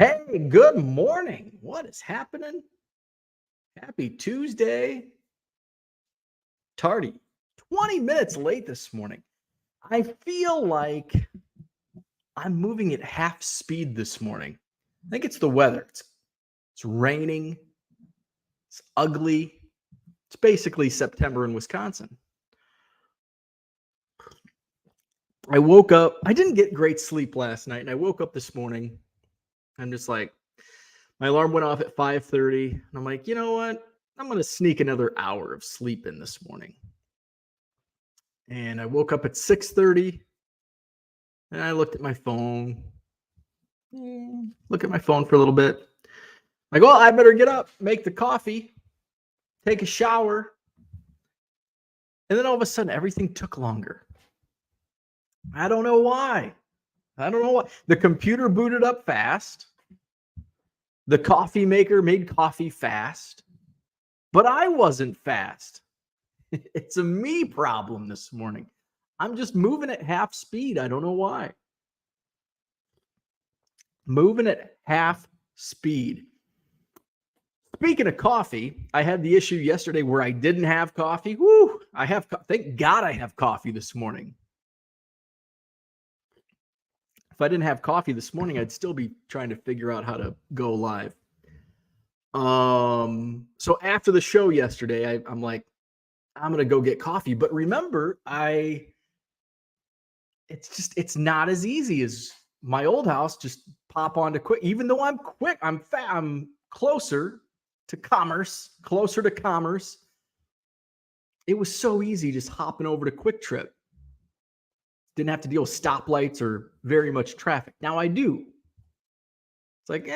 Hey, good morning. What is happening? Happy Tuesday. Tardy. 20 minutes late this morning. I feel like I'm moving at half speed this morning. I think it's the weather. It's raining. It's ugly. It's basically September in Wisconsin. I woke up. I didn't get great sleep last night, and I woke up this morning. I'm just like, my alarm went off at 5:30, and I'm like, you know what? I'm going to sneak another hour of sleep in this morning. And I woke up at 6:30, and I looked at my phone. Look at my phone for a little bit. Like, well, I better get up, make the coffee, take a shower. And then all of a sudden, everything took longer. I don't know why. The computer booted up fast. The coffee maker made coffee fast. But I wasn't fast. It's a me problem this morning. I'm just moving at half speed. I don't know why. Moving at half speed. Speaking of coffee, I had the issue yesterday where I didn't have coffee. Woo! Thank God I have coffee this morning. If I didn't have coffee this morning, I'd still be trying to figure out how to go live. So after the show yesterday, I'm like, I'm gonna go get coffee. But remember, it's not as easy as my old house. Just pop on to quick. Even though I'm quick, I'm closer to commerce. It was so easy just hopping over to Quick Trip. Didn't have to deal with stoplights or very much traffic. Now I do. It's like, do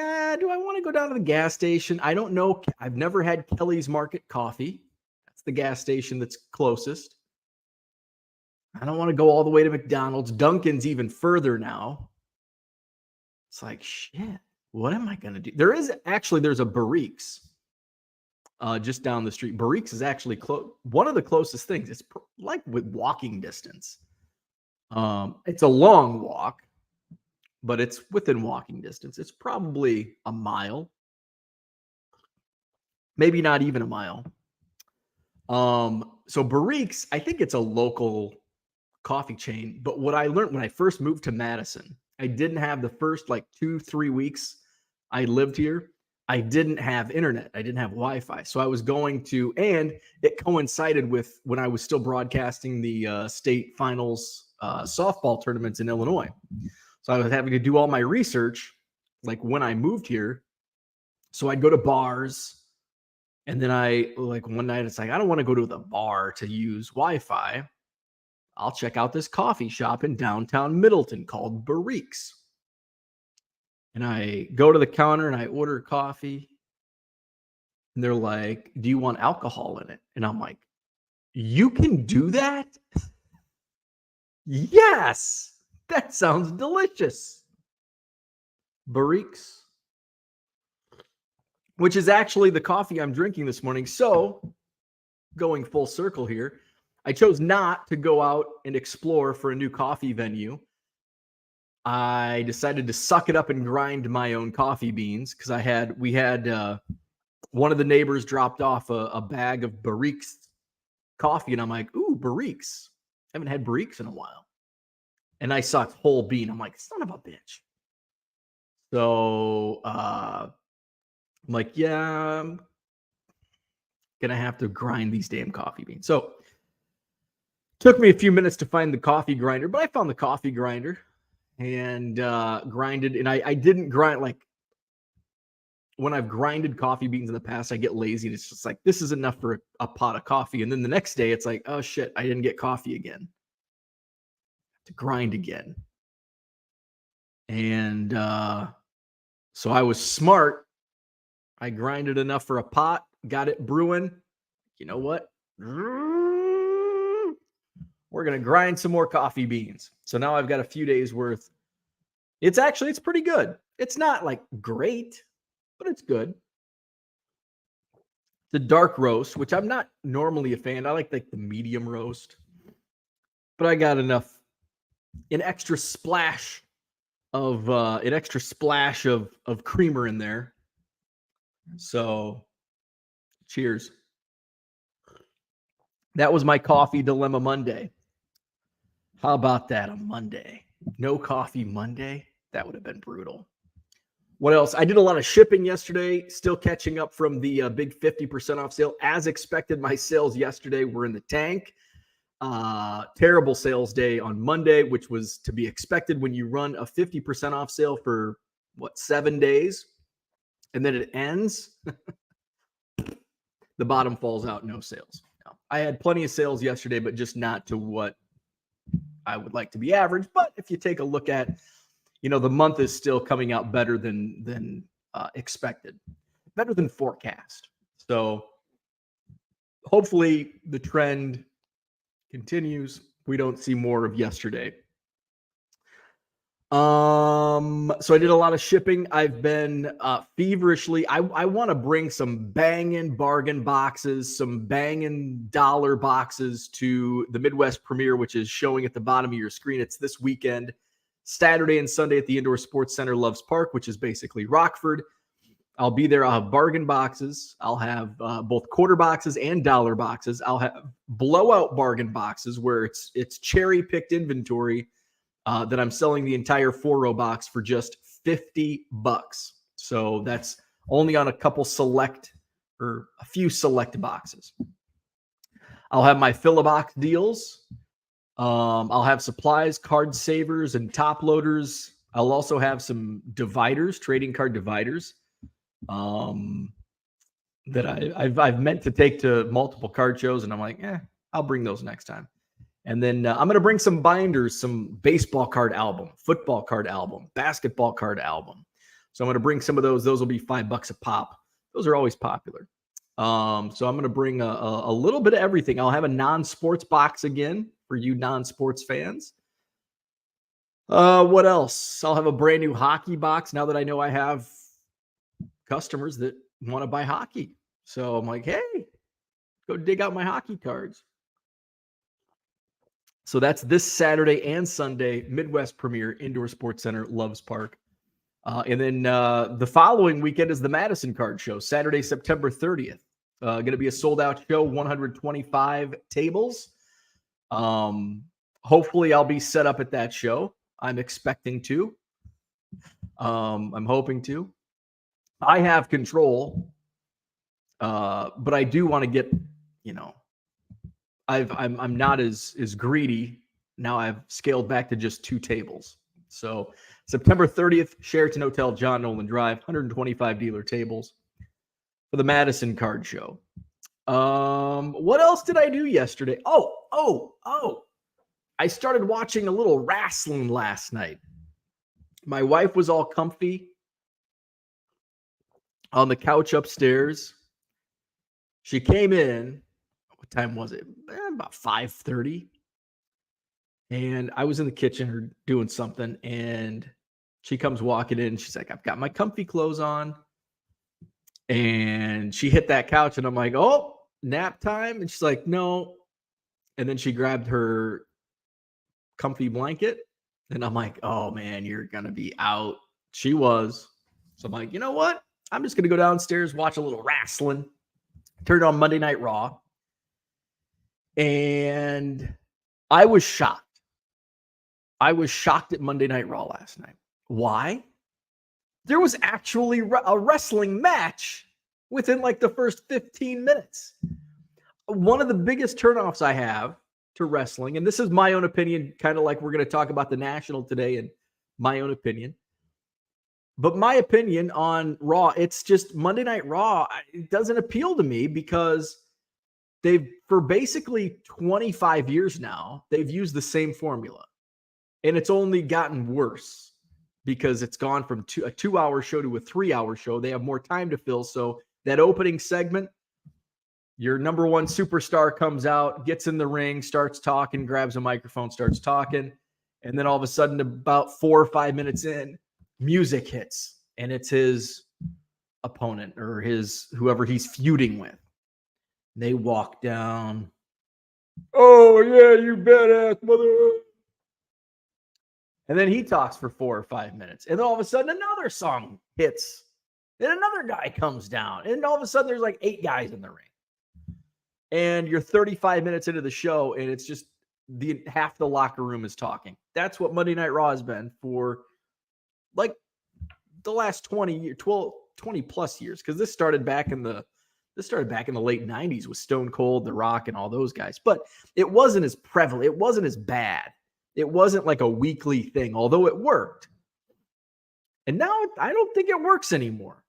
I want to go down to the gas station? I don't know. I've never had Kelly's Market Coffee. That's the gas station that's closest. I don't want to go all the way to McDonald's. Dunkin's even further now. It's like, shit, what am I going to do? There's a Barriques just down the street. Barriques is actually one of the closest things. It's like with walking distance. It's a long walk, but it's within walking distance. It's probably a mile, maybe not even a mile. So Barriques, I think it's a local coffee chain. But what I learned when I first moved to Madison, I didn't have the first like 2-3 weeks I lived here. I didn't have internet. I didn't have Wi-Fi. So I was going to, and it coincided with when I was still broadcasting the state finals softball tournaments in Illinois. So I was having to do all my research like when I moved here. So I'd go to bars, and then one night it's like, I don't want to go to the bar to use Wi-Fi. I'll check out this coffee shop in downtown Middleton called Barriques. And I go to the counter and I order coffee. And they're like, do you want alcohol in it? And I'm like, you can do that? Yes, that sounds delicious. Barriques, which is actually the coffee I'm drinking this morning. So, going full circle here, I chose not to go out and explore for a new coffee venue. I decided to suck it up and grind my own coffee beans because we had one of the neighbors dropped off a bag of Barriques coffee, and I'm like, ooh, Barriques. I haven't had Barriques in a while. And I saw its whole bean. I'm like, son of a bitch. So I'm like, yeah, I'm gonna have to grind these damn coffee beans. So took me a few minutes to find the coffee grinder, but I found the coffee grinder and grinded. And I didn't grind, like when I've grinded coffee beans in the past, I get lazy and it's just like, this is enough for a pot of coffee. And then the next day it's like, oh shit, I didn't get coffee again. To grind again. And so I was smart. I grinded enough for a pot, got it brewing. You know what? We're going to grind some more coffee beans. So now I've got a few days worth. It's pretty good. It's not like great, but it's good. It's a dark roast, which I'm not normally a fan. I like the medium roast. But I got an extra splash of an extra splash of creamer in there. So, cheers. That was my coffee dilemma Monday. How about that, a Monday? No coffee Monday? That would have been brutal. What else? I did a lot of shipping yesterday, still catching up from the big 50% off sale. As expected, my sales yesterday were in the tank. Terrible sales day on Monday, which was to be expected when you run a 50% off sale for 7 days, and then it ends. The bottom falls out, no sales. No. I had plenty of sales yesterday, but just not to what I would like to be average. But if you take a look at, the month is still coming out better than expected, better than forecast. So hopefully the trend continues. We don't see more of yesterday. So I did a lot of shipping. I've been feverishly. I want to bring some banging bargain boxes, some banging dollar boxes to the Midwest Premiere, which is showing at the bottom of your screen. It's this weekend, Saturday and Sunday at the Indoor Sports Center Loves Park, which is basically Rockford. I'll be there. I'll have bargain boxes. I'll have both quarter boxes and dollar boxes. I'll have blowout bargain boxes where it's cherry picked inventory that I'm selling the entire 4-row box for just $50. So that's only on a few select boxes. I'll have my fill-a-box deals. I'll have supplies, card savers, and top loaders. I'll also have some dividers, trading card dividers, that I've meant to take to multiple card shows, and I'm like, I'll bring those next time. And then I'm going to bring some binders, some baseball card album, football card album, basketball card album. So I'm going to bring some of those. Those will be $5 a pop. Those are always popular. So I'm going to bring a little bit of everything. I'll have a non-sports box again for you non-sports fans. What else? I'll have a brand new hockey box now that I know I have customers that want to buy hockey. So I'm like, hey, go dig out my hockey cards. So that's this Saturday and Sunday, Midwest Premiere, Indoor Sports Center, Loves Park. And then the following weekend is the Madison Card Show, Saturday, September 30th. Going to be a sold-out show, 125 tables. Hopefully I'll be set up at that show. I'm expecting to. I'm hoping to. I have control, but I do want to get, I'm not as greedy. Now I've scaled back to just 2 tables. So September 30th, Sheraton Hotel, John Nolan Drive, 125 dealer tables for the Madison Card Show. What else did I do yesterday? Oh. I started watching a little wrestling last night. My wife was all comfy on the couch upstairs. She came in. What time was it? About 5:30. And I was in the kitchen or doing something, and she comes walking in. She's like, I've got my comfy clothes on. And she hit that couch, and I'm like, oh, nap time? And she's like, no. And then she grabbed her comfy blanket, and I'm like, oh, man, you're going to be out. She was. So I'm like, you know what? I'm just going to go downstairs, watch a little wrestling. Turned on Monday Night Raw. And I was shocked. I was shocked at Monday Night Raw last night. Why? There was actually a wrestling match within like the first 15 minutes. One of the biggest turnoffs I have to wrestling, and this is my own opinion, kind of like we're going to talk about the National today and my own opinion. But my opinion on Raw, it's just Monday Night Raw, it doesn't appeal to me because for basically 25 years now, they've used the same formula. And it's only gotten worse because it's gone from a 2-hour show to a 3-hour show. They have more time to fill. So that opening segment, your number one superstar comes out, gets in the ring, starts talking, grabs a microphone, starts talking. And then all of a sudden, about 4 or 5 minutes in, music hits. And it's his opponent or whoever he's feuding with. They walk down. Oh, yeah, you badass mother. And then he talks for 4 or 5 minutes. And then all of a sudden, another song hits. Then another guy comes down. And all of a sudden, there's like 8 guys in the ring. And you're 35 minutes into the show, and it's just half the locker room is talking. That's what Monday Night Raw has been for like the last 20 plus years. Because this started back in the late 90s with Stone Cold, The Rock, and all those guys. But it wasn't as prevalent. It wasn't as bad. It wasn't like a weekly thing, although it worked. And now I don't think it works anymore.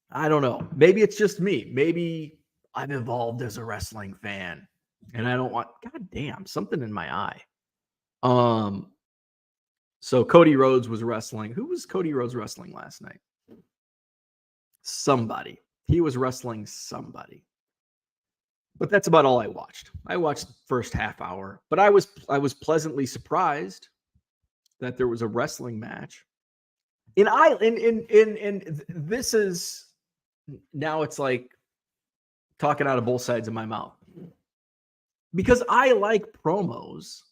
I don't know. Maybe it's just me. Maybe I've evolved as a wrestling fan and I don't want, God damn, something in my eye. So Cody Rhodes was wrestling. Who was Cody Rhodes wrestling last night? Somebody. He was wrestling somebody. But that's about all I watched. I watched the first half hour, but I was pleasantly surprised that there was a wrestling match. And this is now it's like talking out of both sides of my mouth. Because I like promos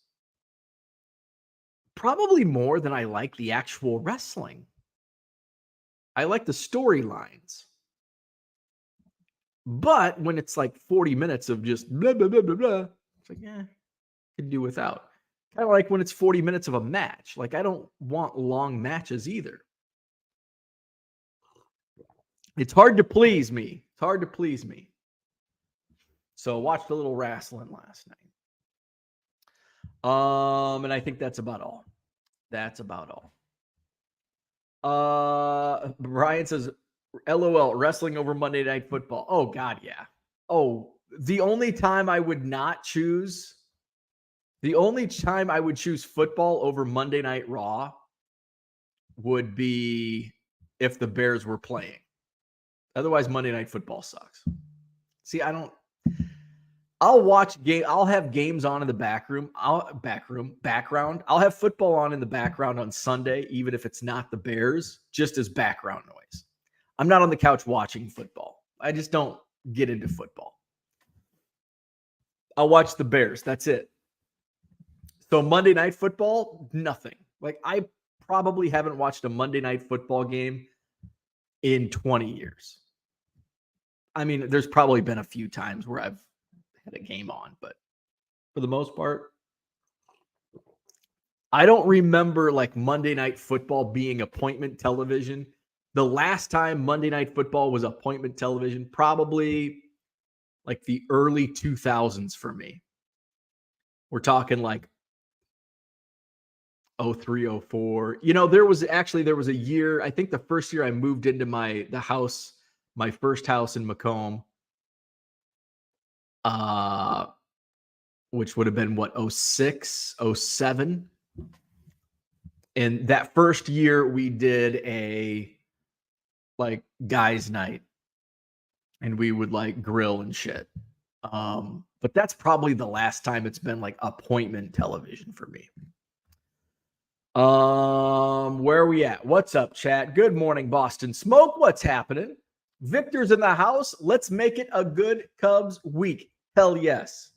probably more than I like the actual wrestling. I like the storylines. But when it's like 40 minutes of just blah, blah, blah, blah, blah, it's like, could do without. Kind of like when it's 40 minutes of a match. Like, I don't want long matches either. It's hard to please me. So watched a little wrestling last night. And I think that's about all. Brian says, LOL, wrestling over Monday Night Football. Oh, God, yeah. Oh, the only time I would choose football over Monday Night Raw would be if the Bears were playing. Otherwise, Monday Night Football sucks. See, I'll have games on in the background. I'll have football on in the background on Sunday, even if it's not the Bears, just as background noise. I'm not on the couch watching football. I just don't get into football. I'll watch the Bears. That's it. So Monday Night Football, nothing. Like, I probably haven't watched a Monday Night Football game in 20 years. I mean, there's probably been a few times where I've had a game on, but for the most part, I don't remember like Monday Night Football being appointment television. The last time Monday Night Football was appointment television, probably like the early 2000s for me. We're talking like 03, 04. You know, there was a year, I think the first year I moved into my first house in Macomb, which would have been 06, 07. And that first year we did a like guys night and we would like grill and shit. But that's probably the last time it's been like appointment television for me. Where are we at? What's up, chat? Good morning, Boston Smoke. What's happening? Victor's in the house. Let's make it a good Cubs week. Hell yes.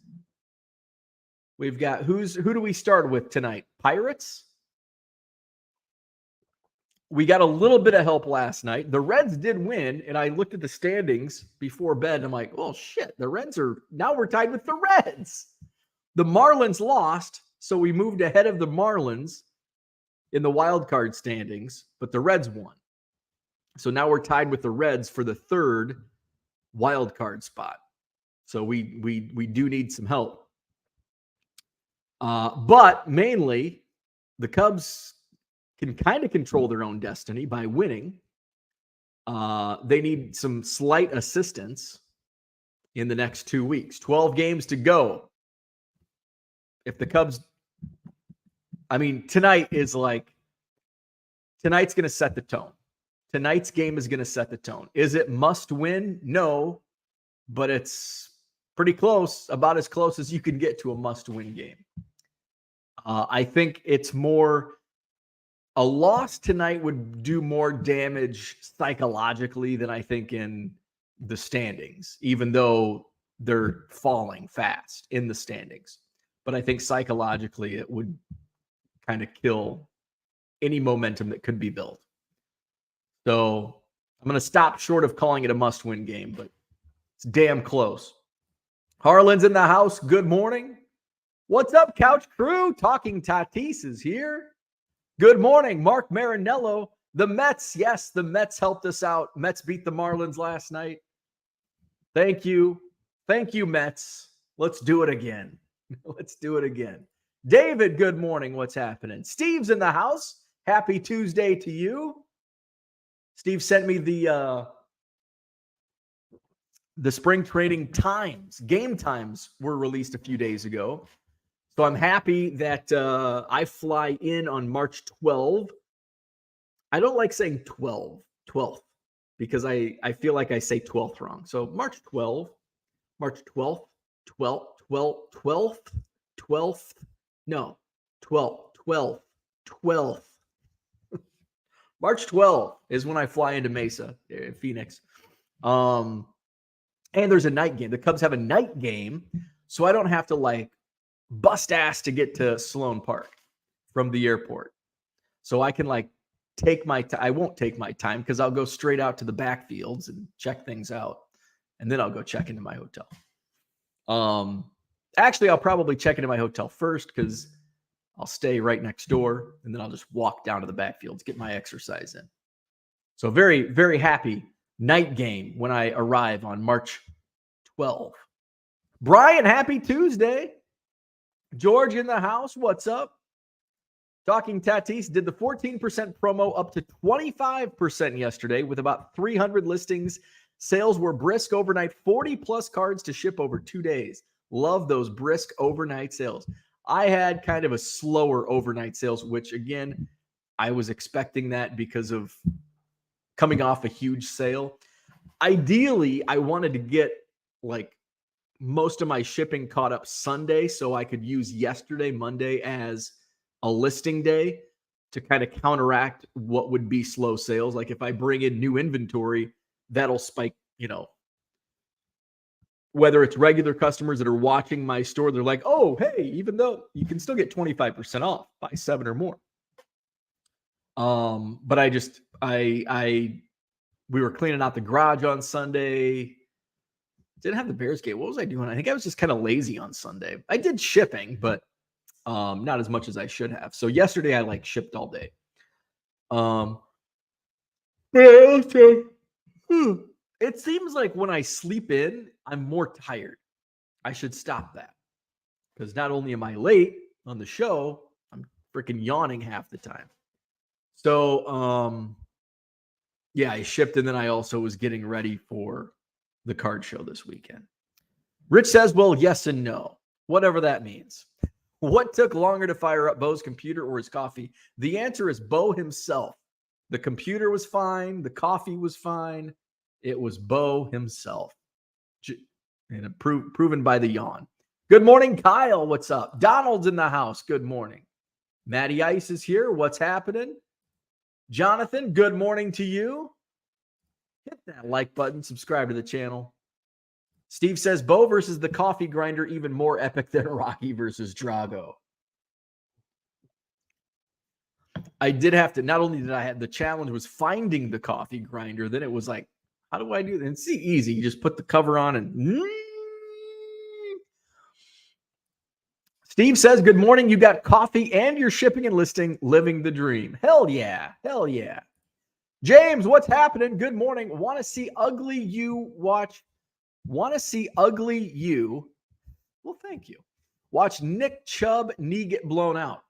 We've got who do we start with tonight? Pirates? We got a little bit of help last night. The Reds did win, and I looked at the standings before bed, and I'm like, oh shit, now we're tied with the Reds. The Marlins lost, so we moved ahead of the Marlins in the wild card standings, but the Reds won. So now we're tied with the Reds for the third wild card spot. So we do need some help. But mainly, the Cubs can kind of control their own destiny by winning. They need some slight assistance in the next 2 weeks. 12 games to go. If the Cubs, tonight's going to set the tone. Tonight's game is going to set the tone. Is it must win? No, but it's pretty close, about as close as you can get to a must win game. I think it's more, a loss tonight would do more damage psychologically than I think in the standings, even though they're falling fast in the standings. But I think psychologically it would kind of kill any momentum that could be built. So I'm going to stop short of calling it a must-win game, but it's damn close. Harlan's in the house. Good morning. What's up, Couch Crew? Talking Tatis is here. Good morning, Mark Marinello. The Mets, yes, the Mets helped us out. Mets beat the Marlins last night. Thank you. Thank you, Mets. Let's do it again. Let's do it again. David, good morning. What's happening? Steve's in the house. Happy Tuesday to you. Steve sent me the spring training times. Game times were released a few days ago. So I'm happy that I fly in on March 12th. I don't like saying 12th, because I feel like I say 12th wrong. So March 12th, 12th, 12th. March 12th is when I fly into Mesa, Phoenix. And there's a night game. The Cubs have a night game, so I don't have to like bust ass to get to Sloan Park from the airport. So I can like take my time. I won't take my time because I'll go straight out to the backfields and check things out. And then I'll go check into my hotel. Actually, I'll probably check into my hotel first because I'll stay right next door, and then I'll just walk down to the backfields, get my exercise in. So very, very happy night game when I arrive on March 12th. Brian, happy Tuesday. George in the house, what's up? Talking Tatis did the 14% promo up to 25% yesterday with about 300 listings. Sales were brisk overnight, 40-plus cards to ship over 2 days. Love those brisk overnight sales. I had kind of a slower overnight sales, which, again, I was expecting that because of coming off a huge sale. Ideally, I wanted to get, like, most of my shipping caught up Sunday so I could use yesterday, Monday, as a listing day to kind of counteract what would be slow sales. Like if I bring in new inventory, that'll spike, whether it's regular customers that are watching my store, they're like, oh, hey, even though you can still get 25% off, buy 7 or more. But we were cleaning out the garage on Sunday. Didn't have the Bears game. What was I doing? I think I was just kind of lazy on Sunday. I did shipping, but not as much as I should have. So yesterday I shipped all day. It seems like when I sleep in, I'm more tired. I should stop that. Because not only am I late on the show, I'm freaking yawning half the time. So yeah, I shipped, and then I also was getting ready for the card show this weekend. Rich says, well, yes and no. Whatever that means. What took longer to fire up Bo's computer or his coffee? The answer is Bo himself. The computer was fine. The coffee was fine. It was Bo himself. And proven by the yawn. Good morning, Kyle. What's up? Donald's in the house. Good morning. Matty Ice is here. What's happening? Jonathan, good morning to you. Hit that like button. Subscribe to the channel. Steve says, Bo versus the coffee grinder, even more epic than Rocky versus Drago. I did have to, not only did I have, the challenge was finding the coffee grinder, then it was like, how do I do that? It's easy. You just put the cover on and... Steve says, good morning. You got coffee and you're shipping and listing, living the dream. Hell yeah. Hell yeah. James, what's happening? Good morning. Want to see ugly you watch? Want to see ugly you? Well, thank you. Watch Nick Chubb knee get blown out.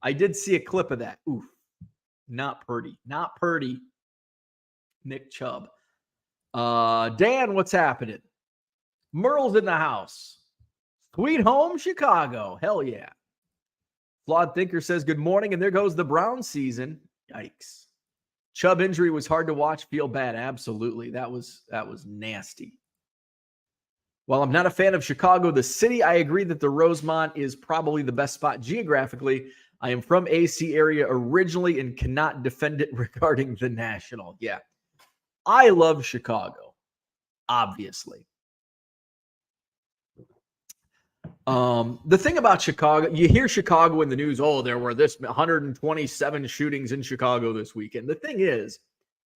I did see a clip of that. Oof. Not pretty. Not pretty. Nick Chubb. Dan, what's happening? Merle's in the house. Sweet home Chicago. Hell yeah. Flawed Thinker says, good morning, and there goes the Brown season. Yikes. Chubb injury was hard to watch. Feel bad. Absolutely. That was nasty. While I'm not a fan of Chicago, the city, I agree that the Rosemont is probably the best spot geographically. I am from AC area originally and cannot defend it regarding the National. Yeah. I love Chicago, obviously. The thing about Chicago, you hear Chicago in the news, oh, there were this 127 shootings in Chicago this weekend. The thing is,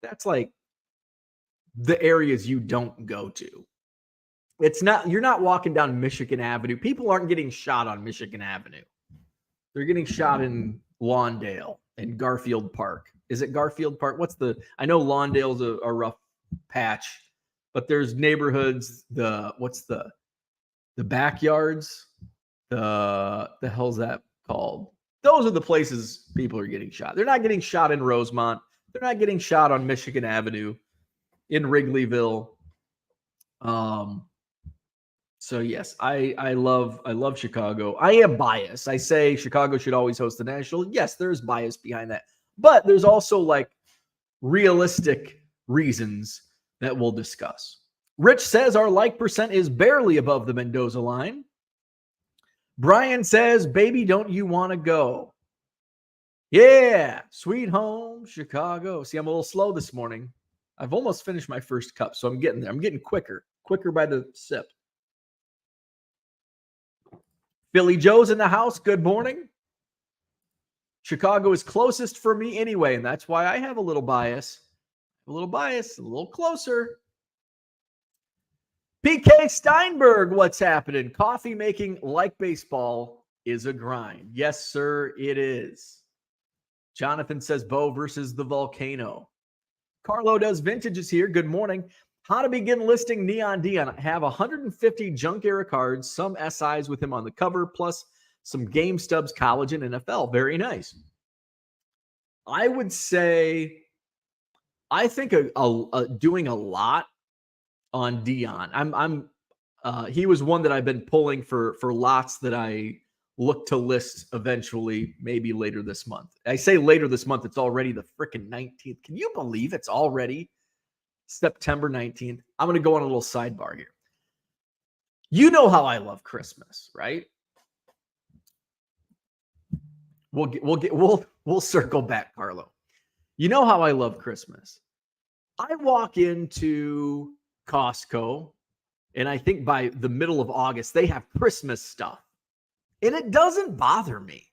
that's like the areas you don't go to. It's not, you're not walking down Michigan Avenue. People aren't getting shot on Michigan Avenue. They're getting shot in Lawndale and Garfield Park. Is it Garfield Park? I know Lawndale's a rough patch, but there's neighborhoods, the backyards, the hell's that called? Those are the places people are getting shot. They're not getting shot in Rosemont. They're not getting shot on Michigan Avenue in Wrigleyville. So yes, I love Chicago. I am biased. I say Chicago should always host the National. Yes, there's bias behind that. But there's also like realistic reasons that we'll discuss. Rich says our like percent is barely above the Mendoza line. Brian says, baby, don't you want to go? Yeah, sweet home, Chicago. See, I'm a little slow this morning. I've almost finished my first cup, so I'm getting there. I'm getting quicker by the sip. Philly Joe's in the house. Good morning. Chicago is closest for me anyway, and that's why I have a little bias. A little closer. PK Steinberg, what's happening? Coffee making like baseball is a grind. Yes, sir, it is. Jonathan says Bo versus the Volcano. Carlo does vintages here. Good morning. How to begin listing Neon Dion. I have 150 junk era cards, some SIs with him on the cover, plus some Game Stubs college and NFL. Very nice. I would say, I think doing a lot on Dion. He was one that I've been pulling for lots that I look to list eventually, maybe later this month. I say later this month, it's already the freaking 19th. Can you believe it's already September 19th? I'm going to go on a little sidebar here. You know how I love Christmas, right? We'll circle back, Carlo. You know how I love Christmas. I walk into Costco, and I think by the middle of August, they have Christmas stuff. And it doesn't bother me.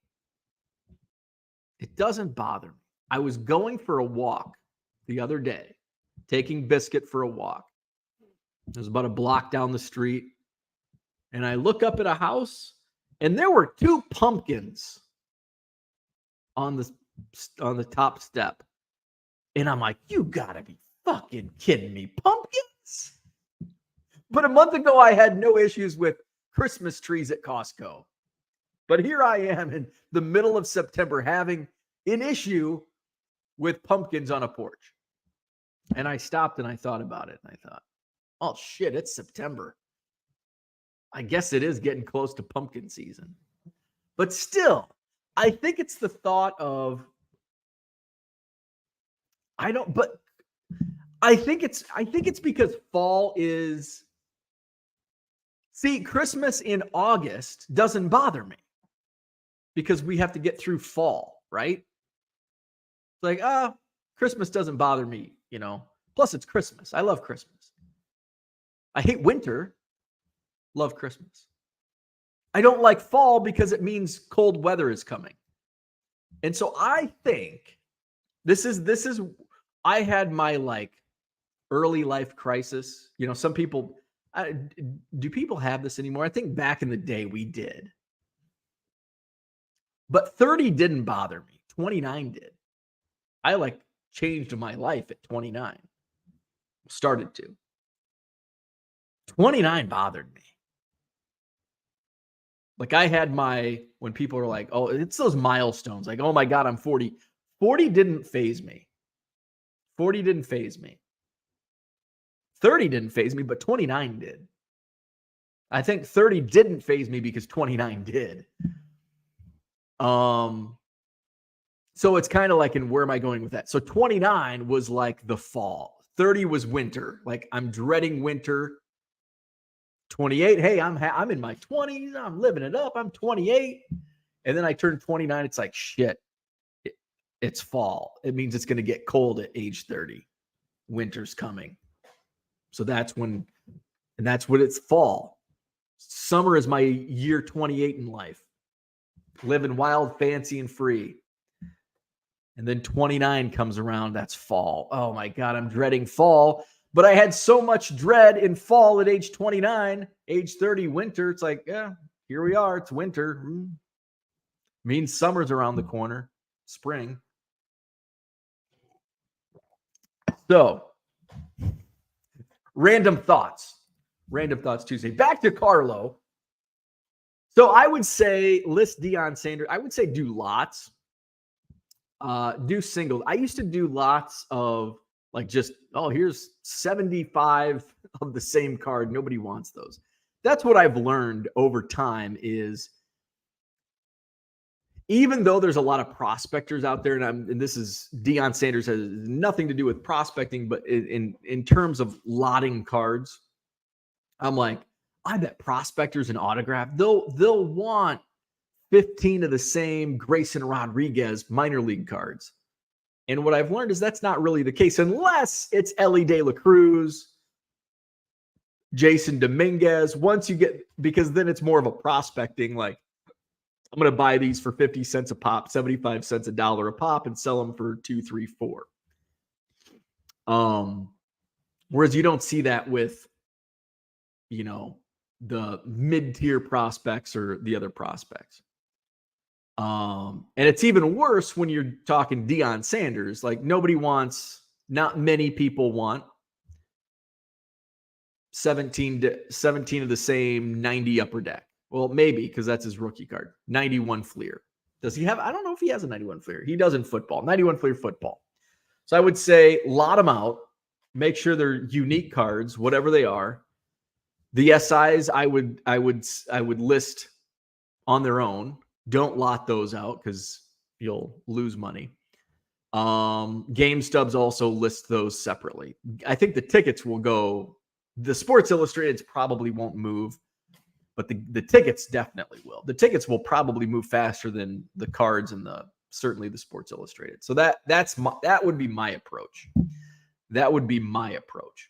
It doesn't bother me. I was going for a walk the other day, taking Biscuit for a walk. It was about a block down the street. And I look up at a house, and there were 2 pumpkins on the top step. And I'm like, you gotta be fucking kidding me. Pumpkins? But a month ago, I had no issues with Christmas trees at Costco. But here I am in the middle of September having an issue with pumpkins on a porch. And I stopped and I thought about it. And I thought, oh shit, it's September. I guess it is getting close to pumpkin season. But still, I think it's the thought of, I think it's because fall is, see, Christmas in August doesn't bother me because we have to get through fall, right? It's like, Christmas doesn't bother me, you know. Plus it's Christmas. I love Christmas. I hate winter. Love Christmas. I don't like fall because it means cold weather is coming. And so I think this is I had my like early life crisis. You know, some people, do people have this anymore? I think back in the day we did. But 30 didn't bother me. 29 did. I like changed my life at 29. Started to. 29 bothered me. Like I had when people are like, oh, it's those milestones. Like, oh my God, I'm 40. 40 didn't faze me. 40 didn't faze me. 30 didn't faze me, but 29 did. I think 30 didn't faze me because 29 did. So it's kind of like, and where am I going with that? So 29 was like the fall. 30 was winter. Like I'm dreading winter. 28, hey, I'm in my 20s. I'm living it up. I'm 28. And then I turned 29. It's like, shit, it's fall. It means it's going to get cold at age 30. Winter's coming. So that's when it's fall. Summer is my year 28 in life. Living wild, fancy, and free. And then 29 comes around. That's fall. Oh my God, I'm dreading fall. But I had so much dread in fall at age 29, age 30, winter. It's like, yeah, here we are. It's winter. Means summer's around the corner, spring. So, random thoughts Tuesday. Back to Carlo. So I would say list Deion Sanders. I would say do lots. Do singles. I used to do lots of like just, oh, here's 75 of the same card. Nobody wants those. That's what I've learned over time is even though there's a lot of prospectors out there, and this is Deion Sanders has nothing to do with prospecting, but in terms of lotting cards, I'm like, I bet prospectors and autograph, they'll want 15 of the same Grayson Rodriguez minor league cards. And what I've learned is that's not really the case unless it's Ellie De La Cruz, Jason Dominguez. Once you get, because then it's more of a prospecting, like I'm going to buy these for 50 cents a pop, 75 cents $1 a pop and sell them for 2, 3, 4. Whereas you don't see that with, the mid-tier prospects or the other prospects. And it's even worse when you're talking Deion Sanders. Like not many people want 17 of the same 90 upper deck. Well, maybe because that's his rookie card. 91 Fleer. Does he have? I don't know if he has a 91 Fleer. He does in football. 91 Fleer football. So I would say lot them out. Make sure they're unique cards, whatever they are. The SIs I would list on their own. Don't lot those out because you'll lose money. Game stubs also list those separately. I think the tickets will go. The Sports Illustrateds probably won't move, but the tickets definitely will. The tickets will probably move faster than the cards and certainly the Sports Illustrated. So that would be my approach. That would be my approach.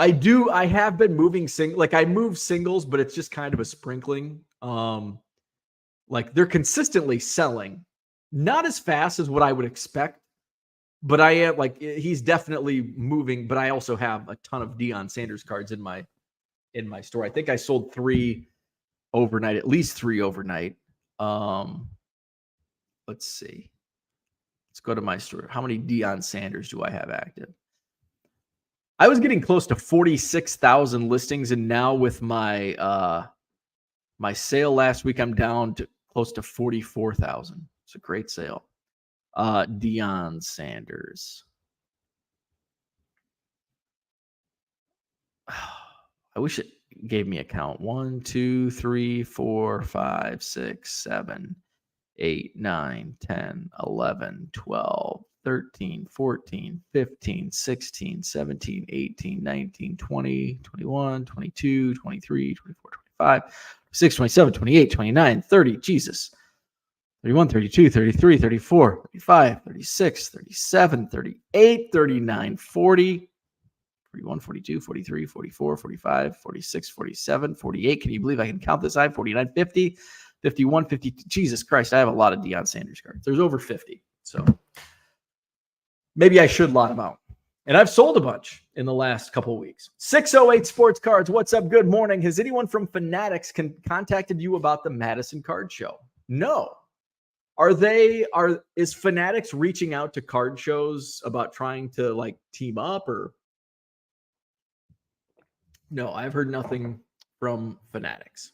I have been moving I move singles, but it's just kind of a sprinkling. Like they're consistently selling, not as fast as what I would expect, but I am he's definitely moving. But I also have a ton of Deion Sanders cards in my store. I think I sold 3 overnight, at least 3 overnight. Let's see. Let's go to my store. How many Deion Sanders do I have active? I was getting close to 46,000 listings, and now with my my sale last week, I'm down to close to 44,000. It's a great sale. Deion Sanders. I wish it gave me a count. 1, 2, 3, 4, 5, 6, 7, 8, 9, 10, 11, 12. 13, 14, 15, 16, 17, 18, 19, 20, 21, 22, 23, 24, 25, 26, 27, 28, 29, 30. Jesus. 31, 32, 33, 34, 35, 36, 37, 38, 39, 40, 41, 42, 43, 44, 45, 46, 47, 48. Can you believe I can count this high? 49, 50, 51, 52. Jesus Christ, I have a lot of Deion Sanders cards. There's over 50. So maybe I should lot them out. And I've sold a bunch in the last couple of weeks. 608 Sports Cards. What's up? Good morning. Has anyone from Fanatics contacted you about the Madison Card Show? No. Is Fanatics reaching out to card shows about trying to team up or? No, I've heard nothing from Fanatics.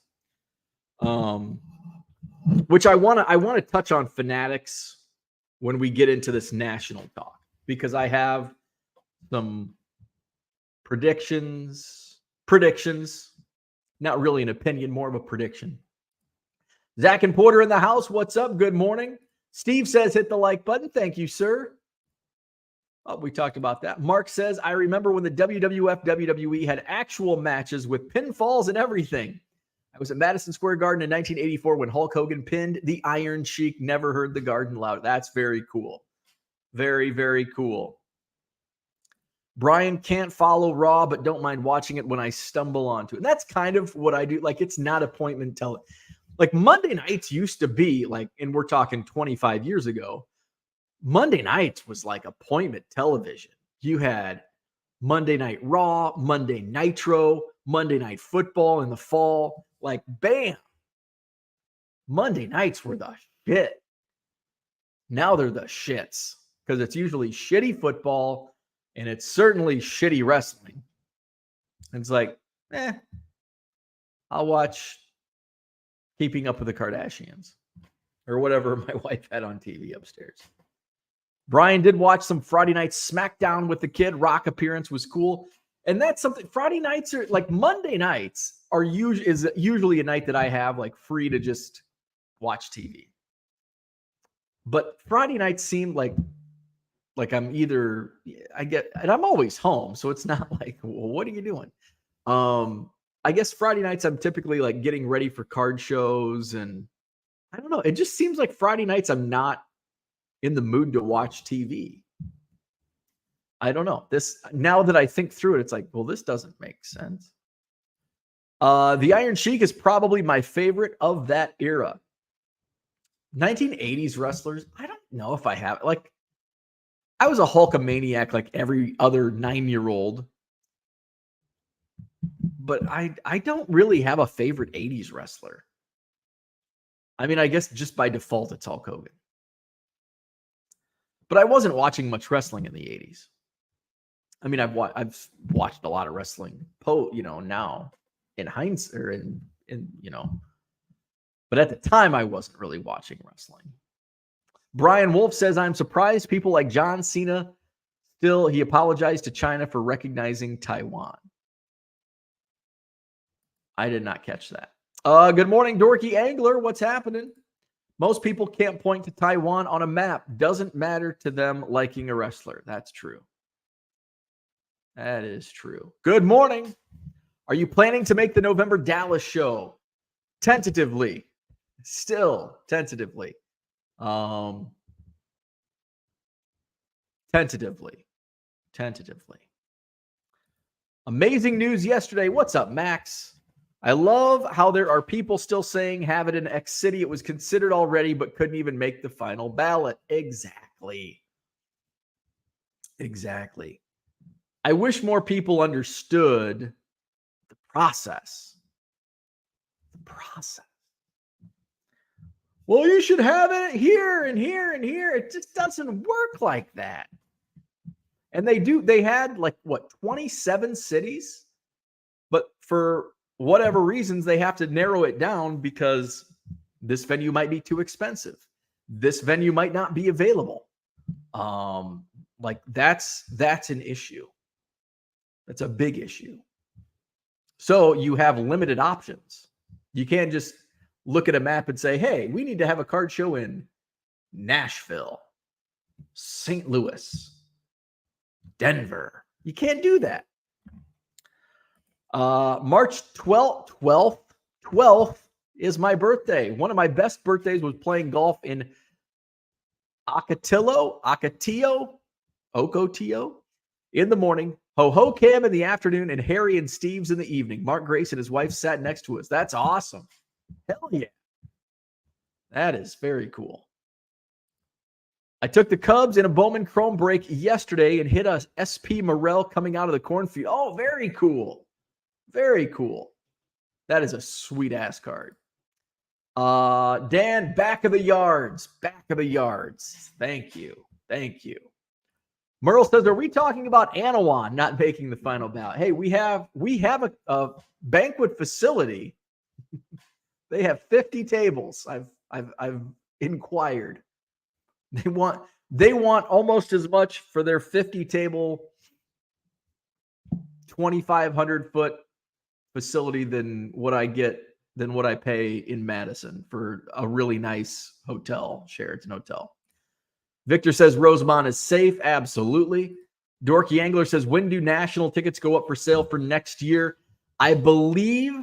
Which I want to touch on Fanatics when we get into this national talk, because I have some predictions, not really an opinion, more of a prediction. Zach and Porter in the house. What's up? Good morning. Steve says, hit the like button. Thank you, sir. Oh, we talked about that. Mark says, I remember when the WWF WWE had actual matches with pinfalls and everything. I was at Madison Square Garden in 1984 when Hulk Hogan pinned the Iron Sheik. Never heard the Garden loud. That's very cool. Very, very cool. Brian can't follow Raw, but don't mind watching it when I stumble onto it. And that's kind of what I do. Like, it's not appointment television. Like, Monday nights used to be like, and we're talking 25 years ago, Monday nights was like appointment television. You had Monday Night Raw, Monday Nitro, Monday Night Football in the fall. Like, bam. Monday nights were the shit. Now they're the shits because it's usually shitty football and it's certainly shitty wrestling. And it's like, I'll watch Keeping Up with the Kardashians or whatever my wife had on TV upstairs. Brian did watch some Friday Night SmackDown with the Kid. Rock appearance was cool. And that's something. Friday nights are like Monday nights is usually a night that I have like free to just watch TV. But Friday nights seem like I'm either and I'm always home, so it's not like, well, what are you doing? I guess Friday nights I'm typically like getting ready for card shows, and I don't know. It just seems like Friday nights I'm not in the mood to watch TV. I don't know. This, now that I think through it, it's like, well, this doesn't make sense. The Iron Sheik is probably my favorite of that era. 1980s wrestlers, I don't know if I have. Like, I was a Hulkamaniac like every other 9-year-old. But I don't really have a favorite 80s wrestler. I mean, I guess just by default, it's Hulk Hogan. But I wasn't watching much wrestling in the 80s. I mean, I've watched a lot of wrestling, now in hindsight, or in but at the time I wasn't really watching wrestling. Brian Wolf says, I'm surprised people like John Cena he apologized to China for recognizing Taiwan. I did not catch that. Good morning, Dorky Angler. What's happening? Most people can't point to Taiwan on a map. Doesn't matter to them liking a wrestler. That's true. That is true. Good morning. Are you planning to make the November Dallas show? Tentatively. Still tentatively. Tentatively. Amazing news yesterday. What's up, Max? I love how there are people still saying have it in X City. It was considered already, but couldn't even make the final ballot. Exactly. I wish more people understood the process. Well, you should have it here and here and here. It just doesn't work like that. And they had 27 cities, but for whatever reasons, they have to narrow it down because this venue might be too expensive. This venue might not be available. That's an issue. That's a big issue. So you have limited options. You can't just look at a map and say, hey, we need to have a card show in Nashville, St. Louis, Denver. You can't do that. March 12th is my birthday. One of my best birthdays was playing golf in Ocotillo in the morning, Ho Cam in the afternoon, and Harry and Steve's in the evening. Mark Grace and his wife sat next to us. That's awesome. Hell yeah. That is very cool. I took the Cubs in a Bowman Chrome break yesterday and hit a SP Morel coming out of the cornfield. Oh, very cool. Very cool. That is a sweet ass card. Dan, back of the yards. Thank you. Merle says, are we talking about Anawan not making the final ballot? Hey, we have a banquet facility. They have 50 tables. I've inquired. They want almost as much for their 50 table, 2,500 foot facility than what I pay in Madison for a really nice hotel, Sheraton Hotel. Victor says Rosemont is safe. Absolutely. Dorky Angler says, when do national tickets go up for sale for next year? I believe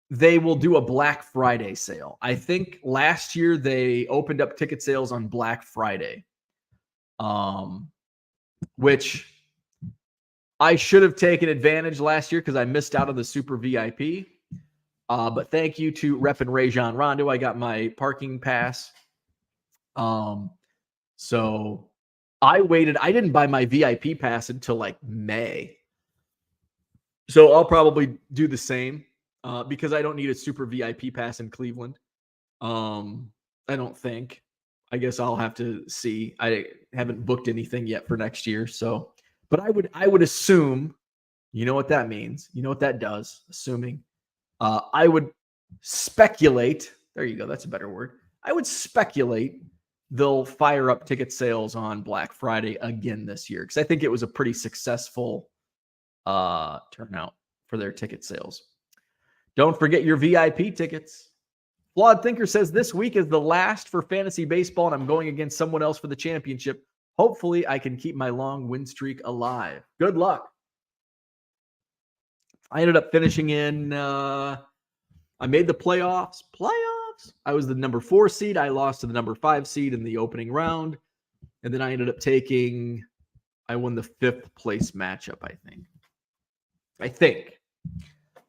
they will do a Black Friday sale. I think last year they opened up ticket sales on Black Friday, which I should have taken advantage last year because I missed out on the Super VIP. But thank you to Rep and Rajon Rondo. I got my parking pass. So I waited. I didn't buy my VIP pass until like May. So I'll probably do the same because I don't need a Super VIP pass in Cleveland. I don't think. I guess I'll have to see. I haven't booked anything yet for next year. So, but I would assume, you know what that means. You know what that does, assuming. I would speculate. There you go. That's a better word. I would speculate they'll fire up ticket sales on Black Friday again this year because I think it was a pretty successful turnout for their ticket sales. Don't forget your VIP tickets. Flawed Thinker says this week is the last for fantasy baseball, and I'm going against someone else for the championship. Hopefully, I can keep my long win streak alive. Good luck. I ended up finishing in. I made the playoffs. I was the number 4 seed. I lost to the number 5 seed in the opening round, and then I ended up taking. I won the 5th place matchup. I think.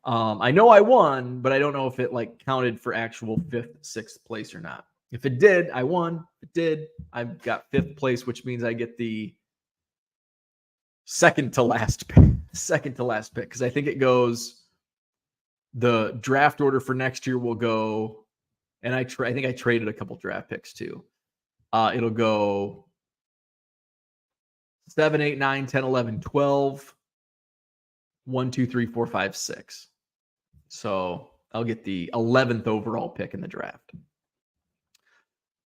I know I won, but I don't know if it like counted for actual 5th, 6th place or not. If it did, I won. If it did, I got 5th place, which means I get the second to last pick. Because I think it goes. The draft order for next year will go, and I think I traded a couple draft picks too. It'll go 7, 8, 9, 10, 11, 12, 1, 2, 3, 4, 5, 6. So I'll get the 11th overall pick in the draft.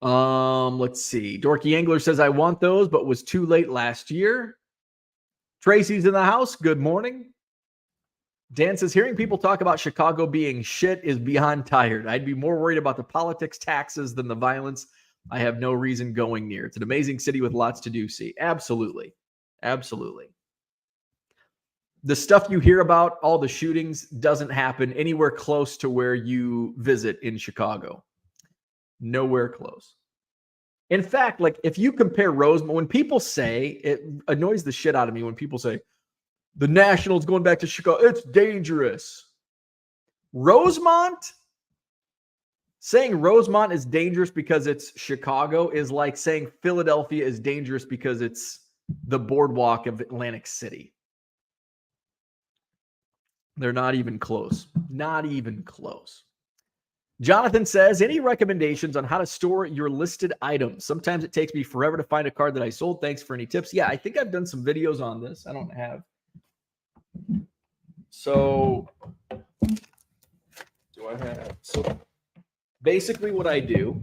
Let's see. Dorky Angler says, I want those, but was too late last year. Tracy's in the house. Good morning. Dan says, hearing people talk about Chicago being shit is beyond tired. I'd be more worried about the politics, taxes than the violence. I have no reason going near. It's an amazing city with lots to do. See, absolutely. The stuff you hear about, all the shootings, doesn't happen anywhere close to where you visit in Chicago. Nowhere close. In fact, like if you compare Rosemont, when people say, it annoys the shit out of me when people say, the Nationals going back to Chicago, it's dangerous. Saying Rosemont is dangerous because it's Chicago is like saying Philadelphia is dangerous because it's the boardwalk of Atlantic City. They're not even close. Not even close. Jonathan says, any recommendations on how to store your listed items? Sometimes it takes me forever to find a card that I sold. Thanks for any tips. Yeah, I think I've done some videos on this. I don't have. So, do I have? So, basically what I do,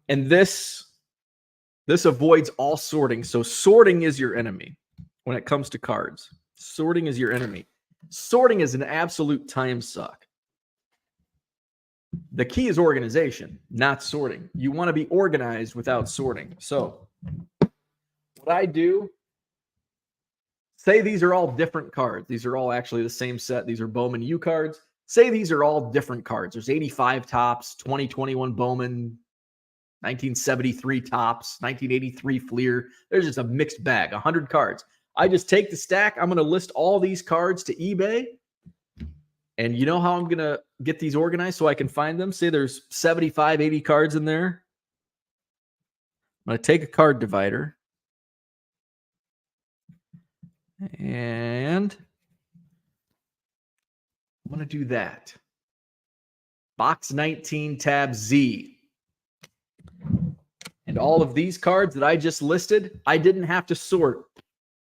and this avoids all sorting. So, sorting is your enemy when it comes to cards. Sorting is your enemy. Sorting is an absolute time suck. The key is organization, not sorting. You want to be organized without sorting. So what I do, say these are all different cards. These are all actually the same set. These are Bowman U cards. Say these are all different cards. There's 85 tops, 2021 Bowman, 1973 tops, 1983 Fleer. There's just a mixed bag, 100 cards. I just take the stack. I'm going to list all these cards to eBay. And you know how I'm going to get these organized so I can find them? Say there's 75, 80 cards in there. I'm going to take a card divider. And I'm going to do that. Box 19, tab Z. And all of these cards that I just listed, I didn't have to sort.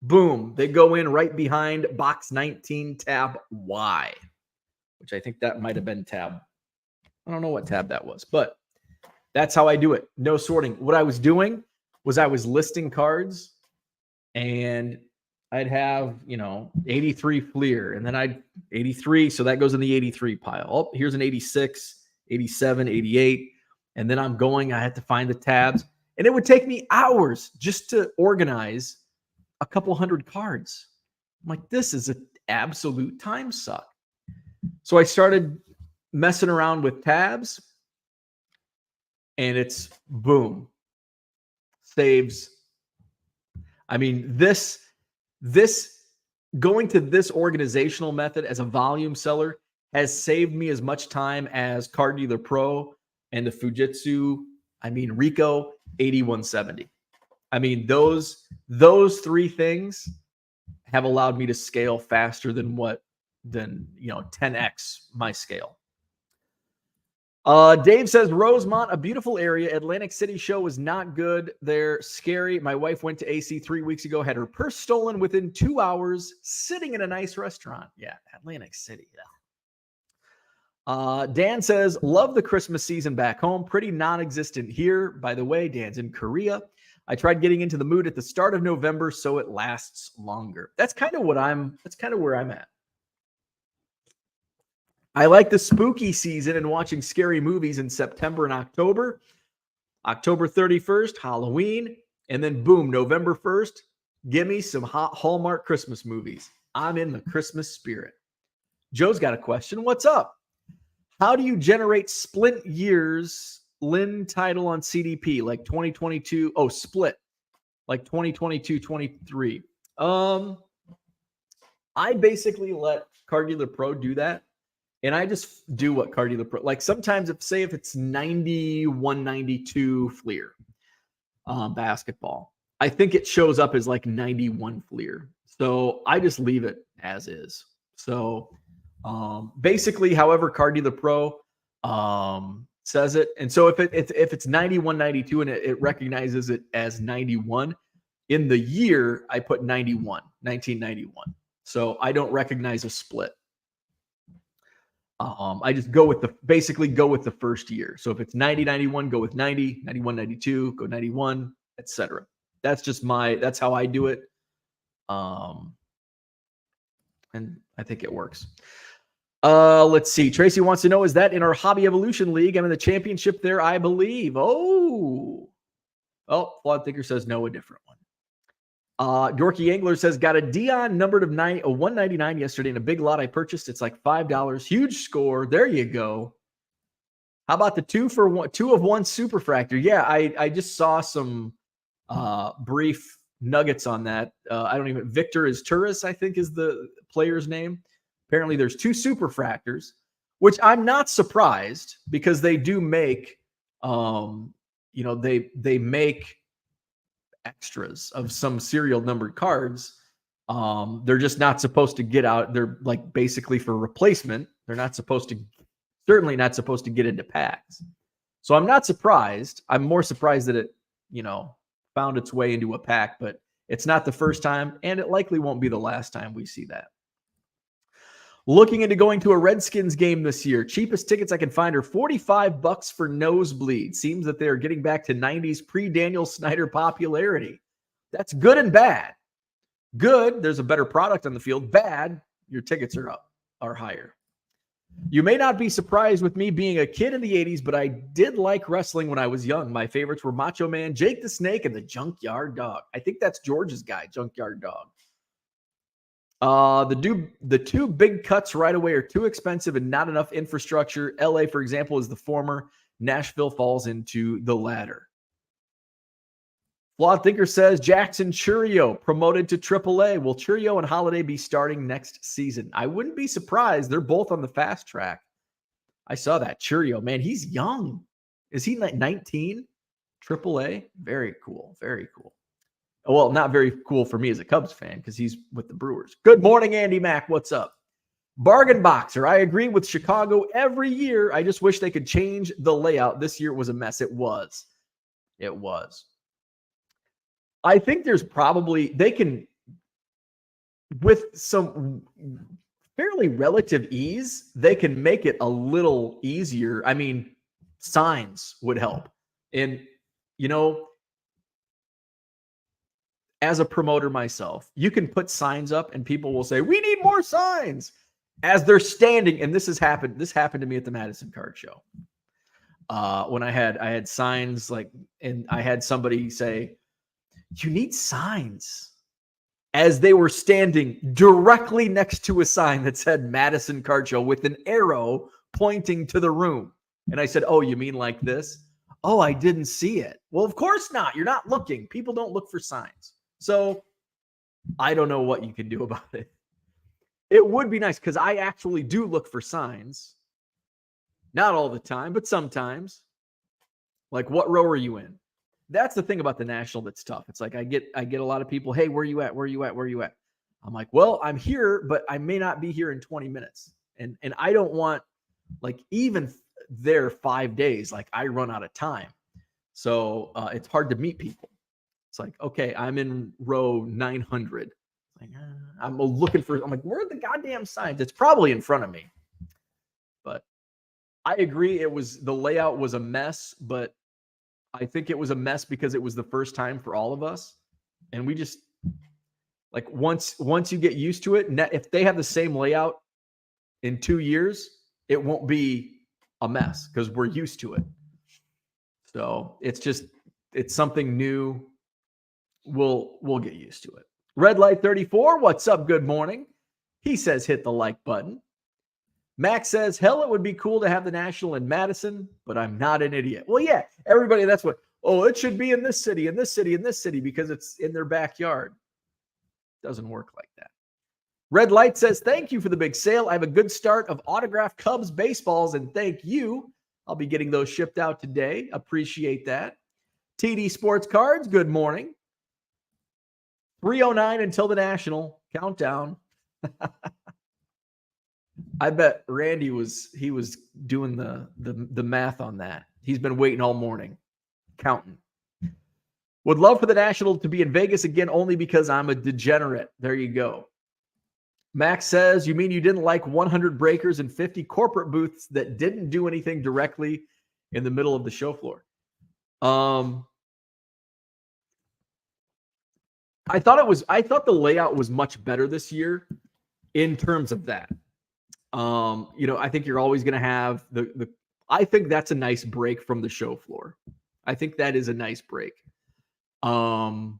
Boom. They go in right behind box 19, tab Y, which I think that might have been tab. I don't know what tab that was, but that's how I do it. No sorting. What I was doing was I was listing cards, and I'd have, 83 Fleer, and then I'd 83. So that goes in the 83 pile. Oh, here's an 86, 87, 88. And then I had to find the tabs, and it would take me hours just to organize a couple hundred cards. I'm like, this is an absolute time suck. So I started messing around with tabs, and it's boom. Saves. I mean, this going to this organizational method as a volume seller has saved me as much time as Card Dealer Pro and the Fujitsu, Ricoh 8170. Those three things have allowed me to scale faster than 10x my scale. Dave says, Rosemont, a beautiful area. Atlantic City show was not good. They're scary. My wife went to AC 3 weeks ago, had her purse stolen within 2 hours, sitting in a nice restaurant. Yeah, Atlantic City. Yeah. Dan says, love the Christmas season back home. Pretty non-existent here. By the way, Dan's in Korea. I tried getting into the mood at the start of November, so it lasts longer. That's kind of where I'm at. I like the spooky season and watching scary movies in September and October. October 31st, Halloween, and then boom, November 1st, give me some hot Hallmark Christmas movies. I'm in the Christmas spirit. Joe's got a question. What's up? How do you generate Splint years Lynn title on CDP like 2022? Oh, split like 2022, 23. I basically let Card Dealer Pro do that. And I just do what Card Dealer Pro, like sometimes if it's 91, 92 Fleer basketball, I think it shows up as like 91 Fleer. So I just leave it as is. So basically, however Card Dealer Pro says it. And so if it's 91, 92 and it recognizes it as 91, in the year I put 1991. So I don't recognize a split. I just go with the first year. So if it's 90, 91, go with 90, 91, 92, go 91, etc. That's how I do it. And I think it works. Let's see. Tracy wants to know, is that in our Hobby Evolution League? I'm in the championship there, I believe. Flawed Thinker says no, a different one. Dorky Angler says, got a Dion numbered of 199 yesterday in a big lot I purchased. It's like $5. Huge score. There you go. How about the 2 of 1 Superfractor? Yeah, I just saw some brief nuggets on that. Victor is Turris, I think is the player's name. Apparently there's 2 Superfractors, which I'm not surprised because they do make, they make extras of some serial numbered cards. They're just not supposed to get out. They're like basically for replacement. They're certainly not supposed to get into packs. So I'm not surprised. I'm more surprised that it, found its way into a pack, but it's not the first time, and it likely won't be the last time we see that. Looking into going to a Redskins game this year. Cheapest tickets I can find are $45 for nosebleed. Seems that they are getting back to 90s pre-Daniel Snyder popularity. That's good and bad. Good, there's a better product on the field. Bad, your tickets are higher. You may not be surprised with me being a kid in the 80s, but I did like wrestling when I was young. My favorites were Macho Man, Jake the Snake, and the Junkyard Dog. I think that's George's guy, Junkyard Dog. The two big cuts right away are too expensive and not enough infrastructure. LA, for example, is the former. Nashville falls into the latter. Flawed Thinker says Jackson Churio promoted to AAA. Will Churio and Holiday be starting next season? I wouldn't be surprised. They're both on the fast track. I saw that. Churio, man, he's young. Is he like 19? AAA? Very cool. Very cool. Well, not very cool for me as a Cubs fan because he's with the Brewers. Good morning, Andy Mack. What's up? Bargain Boxer. I agree with Chicago every year. I just wish they could change the layout. This year was a mess. It was. I think there's probably, they can, with some fairly relative ease, they can make it a little easier. I mean, signs would help. And, as a promoter myself, you can put signs up and people will say, we need more signs as they're standing. And this happened to me at the Madison Card Show. When I had signs and I had somebody say, you need signs, as they were standing directly next to a sign that said Madison Card Show with an arrow pointing to the room. And I said, oh, you mean like this? Oh, I didn't see it. Well, of course not. You're not looking. People don't look for signs. So I don't know what you can do about it. It would be nice because I actually do look for signs. Not all the time, but sometimes. Like, what row are you in? That's the thing about the National that's tough. It's like I get a lot of people, hey, where you at? Where you at? Where you at? I'm like, well, I'm here, but I may not be here in 20 minutes. And I don't want, like, even there 5 days, like I run out of time. So it's hard to meet people. It's like, okay, I'm in row 900. Like, I'm looking for, I'm like, where are the goddamn signs? It's probably in front of me. But I agree. The layout was a mess, but I think it was a mess because it was the first time for all of us. And we just, like, once you get used to it, if they have the same layout in 2 years, it won't be a mess because we're used to it. So it's something new. We'll get used to it. Red Light 34, what's up? Good morning. He says hit the like button. Max says, hell, it would be cool to have the National in Madison, but I'm not an idiot. Well, yeah, everybody, that's what, it should be in this city, in this city, in this city, because it's in their backyard. Doesn't work like that. Red Light says, thank you for the big sale. I have a good start of autographed Cubs baseballs, and thank you. I'll be getting those shipped out today. Appreciate that. TD Sports Cards, good morning. 3:09 until the National countdown. I bet Randy was doing the math on that. He's been waiting all morning, counting. Would love for the National to be in Vegas again, only because I'm a degenerate. There you go. Max says, you mean you didn't like 100 breakers and 50 corporate booths that didn't do anything directly in the middle of the show floor? I thought the layout was much better this year in terms of that. I think you're always going to have I think that's a nice break from the show floor. I think that is a nice break. I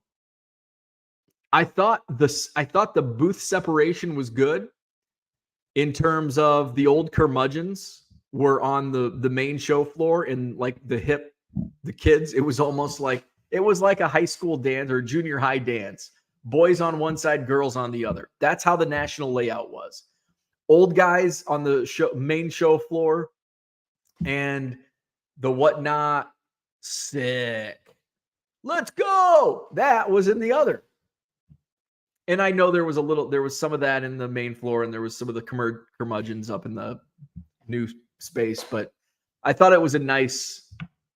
thought the booth separation was good in terms of the old curmudgeons were on the main show floor and like the kids. It was almost like a high school dance or junior high dance. Boys on one side, girls on the other. That's how the National layout was. Old guys on the main show floor and the whatnot. Sick. Let's go. That was in the other. And I know there was some of that in the main floor, and there was some of the curmudgeons up in the new space, but I thought it was a nice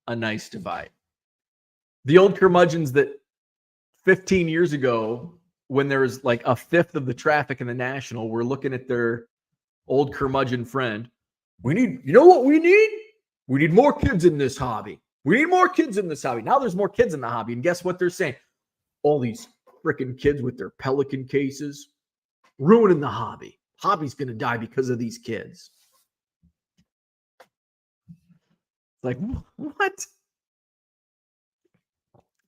divide. The old curmudgeons that 15 years ago, when there was like a fifth of the traffic in the National, were looking at their old curmudgeon friend. You know what we need? We need more kids in this hobby. We need more kids in this hobby. Now there's more kids in the hobby. And guess what they're saying? All these freaking kids with their Pelican cases ruining the hobby. Hobby's going to die because of these kids. Like, what?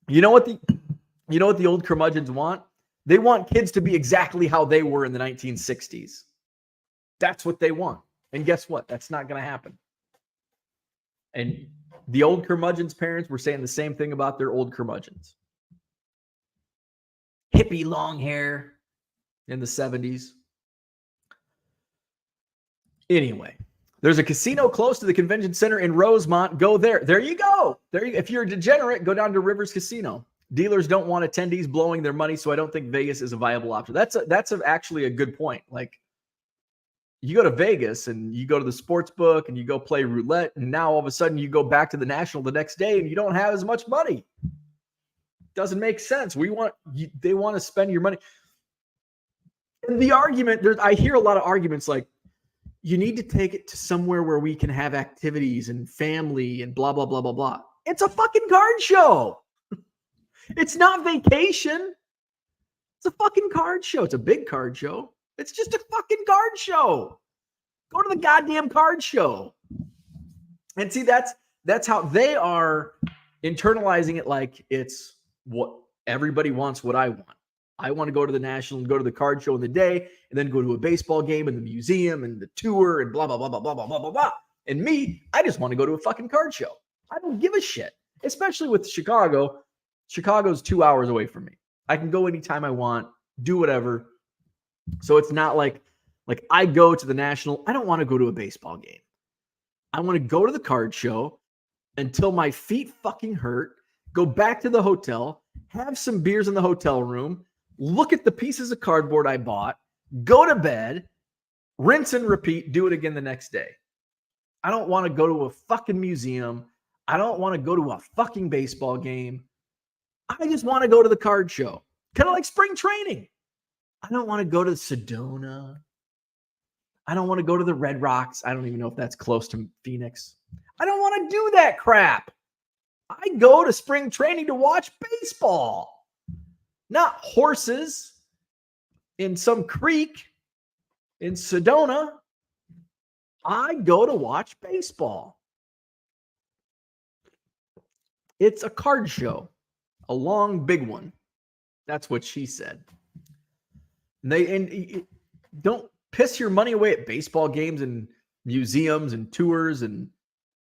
You know what the old curmudgeons want? They want kids to be exactly how they were in the 1960s. That's what they want. And guess what? That's not going to happen. And the old curmudgeons' parents were saying the same thing about their old curmudgeons. Hippie long hair in the 70s. Anyway, there's a casino close to the convention center in Rosemont. Go there. There you go. If you're a degenerate, go down to Rivers Casino. Dealers don't want attendees blowing their money, so I don't think Vegas is a viable option. That's actually a good point. Like, you go to Vegas and you go to the sports book and you go play roulette, and now all of a sudden you go back to the National the next day and you don't have as much money. Doesn't make sense. They want to spend your money. And the argument, I hear a lot of arguments like, you need to take it to somewhere where we can have activities and family and blah, blah, blah, blah, blah. It's a fucking card show. It's not vacation. It's a fucking card show. It's a big card show. It's just a fucking card show. Go to the goddamn card show. And see, that's how they are internalizing it, like it's what everybody wants, what I want. I want to go to the National and go to the card show in the day and then go to a baseball game and the museum and the tour and blah, blah, blah, blah, blah, blah, blah, blah, blah. And me, I just want to go to a fucking card show. I don't give a shit, especially with Chicago. Chicago's 2 hours away from me. I can go anytime I want, do whatever. So it's not like Like, I go to the National. I don't want to go to a baseball game. I want to go to the card show until my feet fucking hurt, go back to the hotel, have some beers in the hotel room, look at the pieces of cardboard I bought, go to bed, rinse and repeat, do it again the next day. I don't want to go to a fucking museum. I don't want to go to a fucking baseball game. I just want to go to the card show. Kind of like spring training. I don't want to go to Sedona. I don't want to go to the Red Rocks. I don't even know if that's close to Phoenix. I don't want to do that crap. I go to spring training to watch baseball, not horses in some creek in Sedona. I go to watch baseball. It's a card show, a long, big one. That's what she said. And don't piss your money away at baseball games and museums and tours and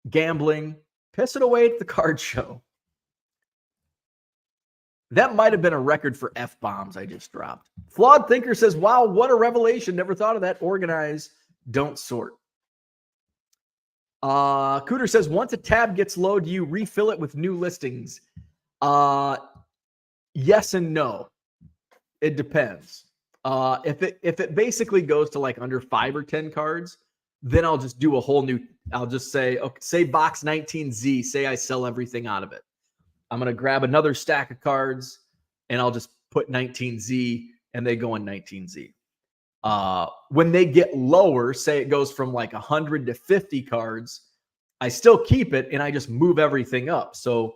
gambling. Piss it away at the card show. That might have been a record for F-bombs I just dropped. Flawed Thinker says, wow, what a revelation. Never thought of that. Organize, don't sort. Cooter says, once a tab gets low, do you refill it with new listings? Yes and no. It depends. If it basically goes to like under 5 or 10 cards, then I'll just do a whole new. I'll just say, okay, say box 19Z. Say I sell everything out of it. I'm gonna grab another stack of cards and I'll just put 19Z and they go in 19Z. When they get lower, say it goes from like 100 to 50 cards, I still keep it and I just move everything up. So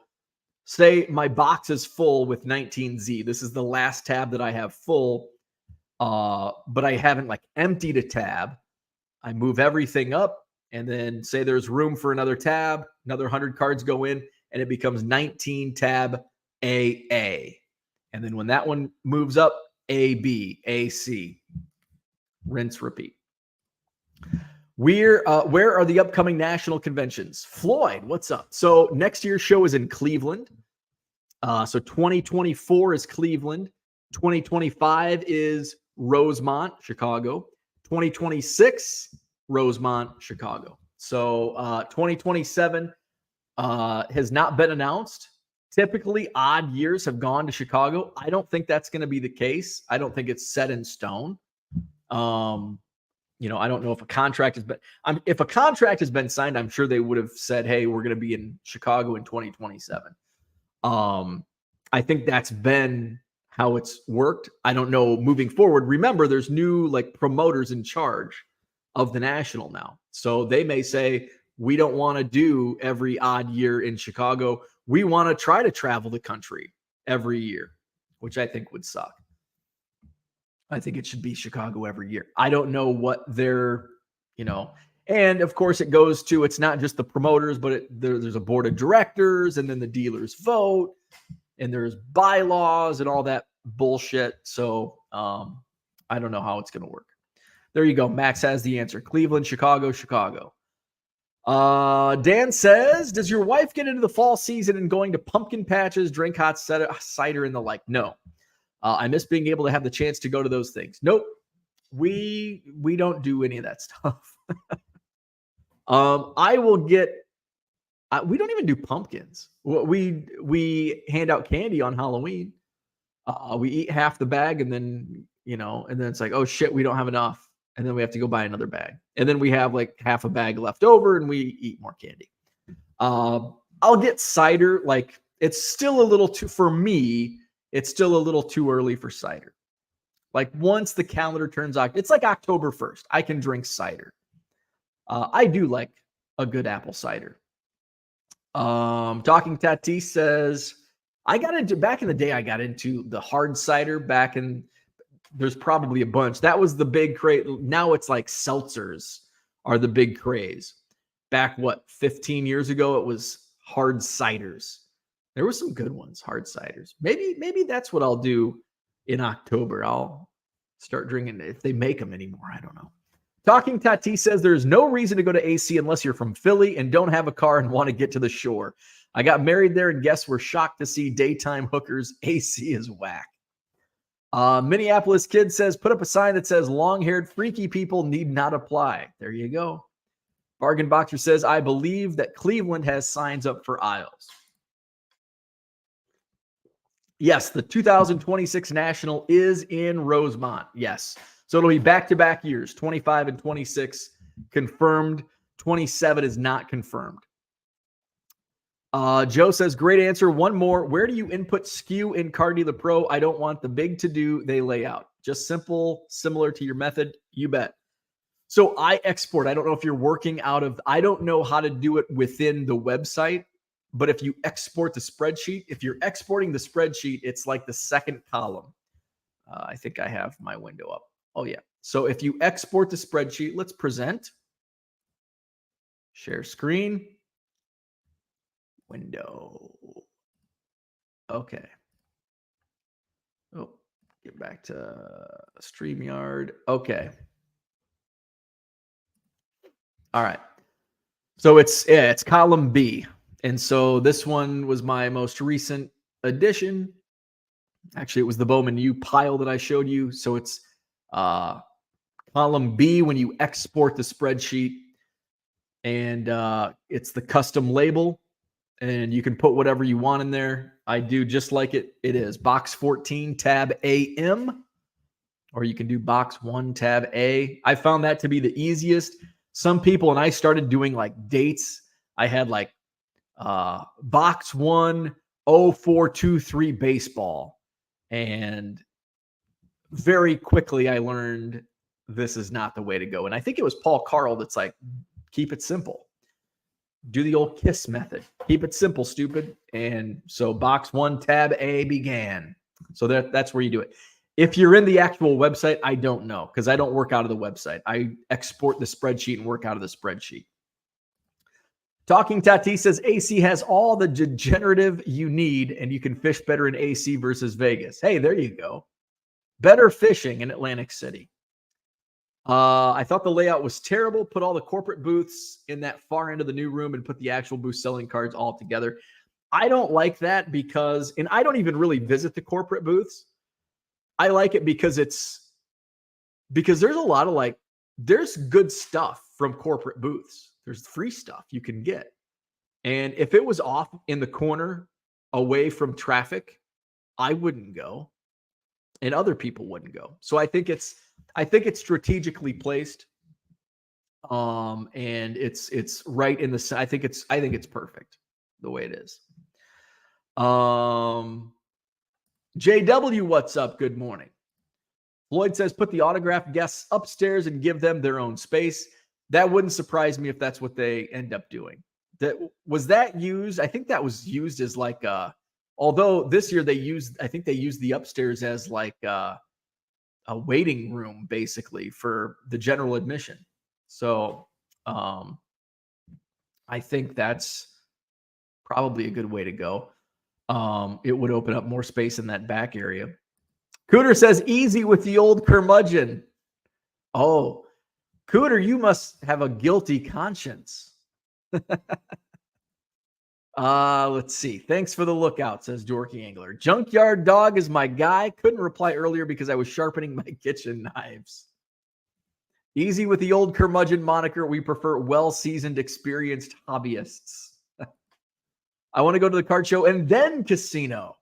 say my box is full with 19Z. This is the last tab that I have full, but I haven't like emptied a tab. I move everything up and then say there's room for another tab, another 100 cards go in and it becomes 19 tab AA. And then when that one moves up, AB, AC. Rinse, repeat. Where are the upcoming national conventions? Floyd, what's up? So next year's show is in Cleveland. So 2024 is Cleveland. 2025 is Rosemont, Chicago. 2026, Rosemont, Chicago. So 2027 has not been announced. Typically, odd years have gone to Chicago. I don't think that's going to be the case. I don't think it's set in stone. I don't know if a contract has been. If a contract has been signed, I'm sure they would have said, "Hey, we're going to be in Chicago in 2027." I think that's been how it's worked. I don't know moving forward. Remember, there's new like promoters in charge of the national now, so they may say, "We don't want to do every odd year in Chicago. We want to try to travel the country every year," which I think would suck. I think it should be Chicago every year. I don't know what they're, and of course it goes to, it's not just the promoters, but there's a board of directors and then the dealers vote and there's bylaws and all that bullshit. So I don't know how it's going to work. There you go. Max has the answer. Cleveland, Chicago, Chicago. Dan says, does your wife get into the fall season and going to pumpkin patches, drink hot cider and the like? No. I miss being able to have the chance to go to those things. Nope. We don't do any of that stuff. I will get, we don't even do pumpkins. We hand out candy on Halloween. We eat half the bag and then, and then it's like, oh shit, we don't have enough. And then we have to go buy another bag. And then we have like half a bag left over and we eat more candy. I'll get cider. Like it's still a little too, for me, it's still a little too early for cider. Like once the calendar turns out, it's like October 1st. I can drink cider. I do like a good apple cider. Talking Tati says, back in the day, I got into the hard cider back in, there's probably a bunch. That was the big craze. Now it's like seltzers are the big craze. Back, 15 years ago, it was hard ciders. There were some good ones, hard ciders. Maybe that's what I'll do in October. I'll start drinking if they make them anymore. I don't know. Talking Tati says there's no reason to go to AC unless you're from Philly and don't have a car and want to get to the shore. I got married there and guests were shocked to see daytime hookers. AC is whack. Minneapolis Kid says, put up a sign that says long-haired freaky people need not apply. There you go. Bargain Boxer says, I believe that Cleveland has signs up for aisles. Yes, the 2026 National is in Rosemont. Yes. So it'll be back-to-back years, 25 and 26 confirmed. 27 is not confirmed. Joe says, great answer. One more. Where do you input SKU in Cardi the Pro? I don't want the big to-do they lay out. Just simple, similar to your method. You bet. So I export. I don't know if you're working out of, I don't know how to do it within the website, but if you export the spreadsheet, if you're exporting the spreadsheet, it's like the second column. I think I have my window up. Oh yeah. So if you export the spreadsheet, let's present. Share screen. Window. Okay. Oh, get back to StreamYard. Okay. All right. So it's column B. And so this one was my most recent addition. Actually, it was the Bowman U pile that I showed you. So it's column B when you export the spreadsheet. And it's the custom label. And you can put whatever you want in there. I do just like it is. Box 14, tab AM. Or you can do box 1, tab A. I found that to be the easiest. Some people, and I started doing like dates. I had like box 1, 0423 baseball. And very quickly I learned this is not the way to go. And I think it was Paul Carl that's like, keep it simple. Do the old KISS method. Keep it simple, stupid. And so box 1, tab A began. So that's where you do it. If you're in the actual website, I don't know because I don't work out of the website. I export the spreadsheet and work out of the spreadsheet. Talking Tati says AC has all the degenerative you need and you can fish better in AC versus Vegas. Hey, there you go. Better fishing in Atlantic City. I thought the layout was terrible. Put all the corporate booths in that far end of the new room and put the actual booth selling cards all together. I don't like that because, and I don't even really visit the corporate booths. I like it because there's a lot of there's good stuff from corporate booths. There's free stuff you can get. And if it was off in the corner away from traffic, I wouldn't go and other people wouldn't go. So I think it's strategically placed. And it's right in the, I think it's perfect the way it is. JW, what's up? Good morning. Floyd says, put the autographed guests upstairs and give them their own space. That wouldn't surprise me if that's what they end up doing. Was that used? I think that was used as like although this year I think they used the upstairs as like a waiting room basically for the general admission. So I think that's probably a good way to go. It would open up more space in that back area. Cooter says, easy with the old curmudgeon. Oh, Cooter, you must have a guilty conscience. Let's see. Thanks for the lookout, says Dorky Angler. Junkyard Dog is my guy. Couldn't reply earlier because I was sharpening my kitchen knives. Easy with the old curmudgeon moniker. We prefer well-seasoned, experienced hobbyists. I want to go to the card show and then casino.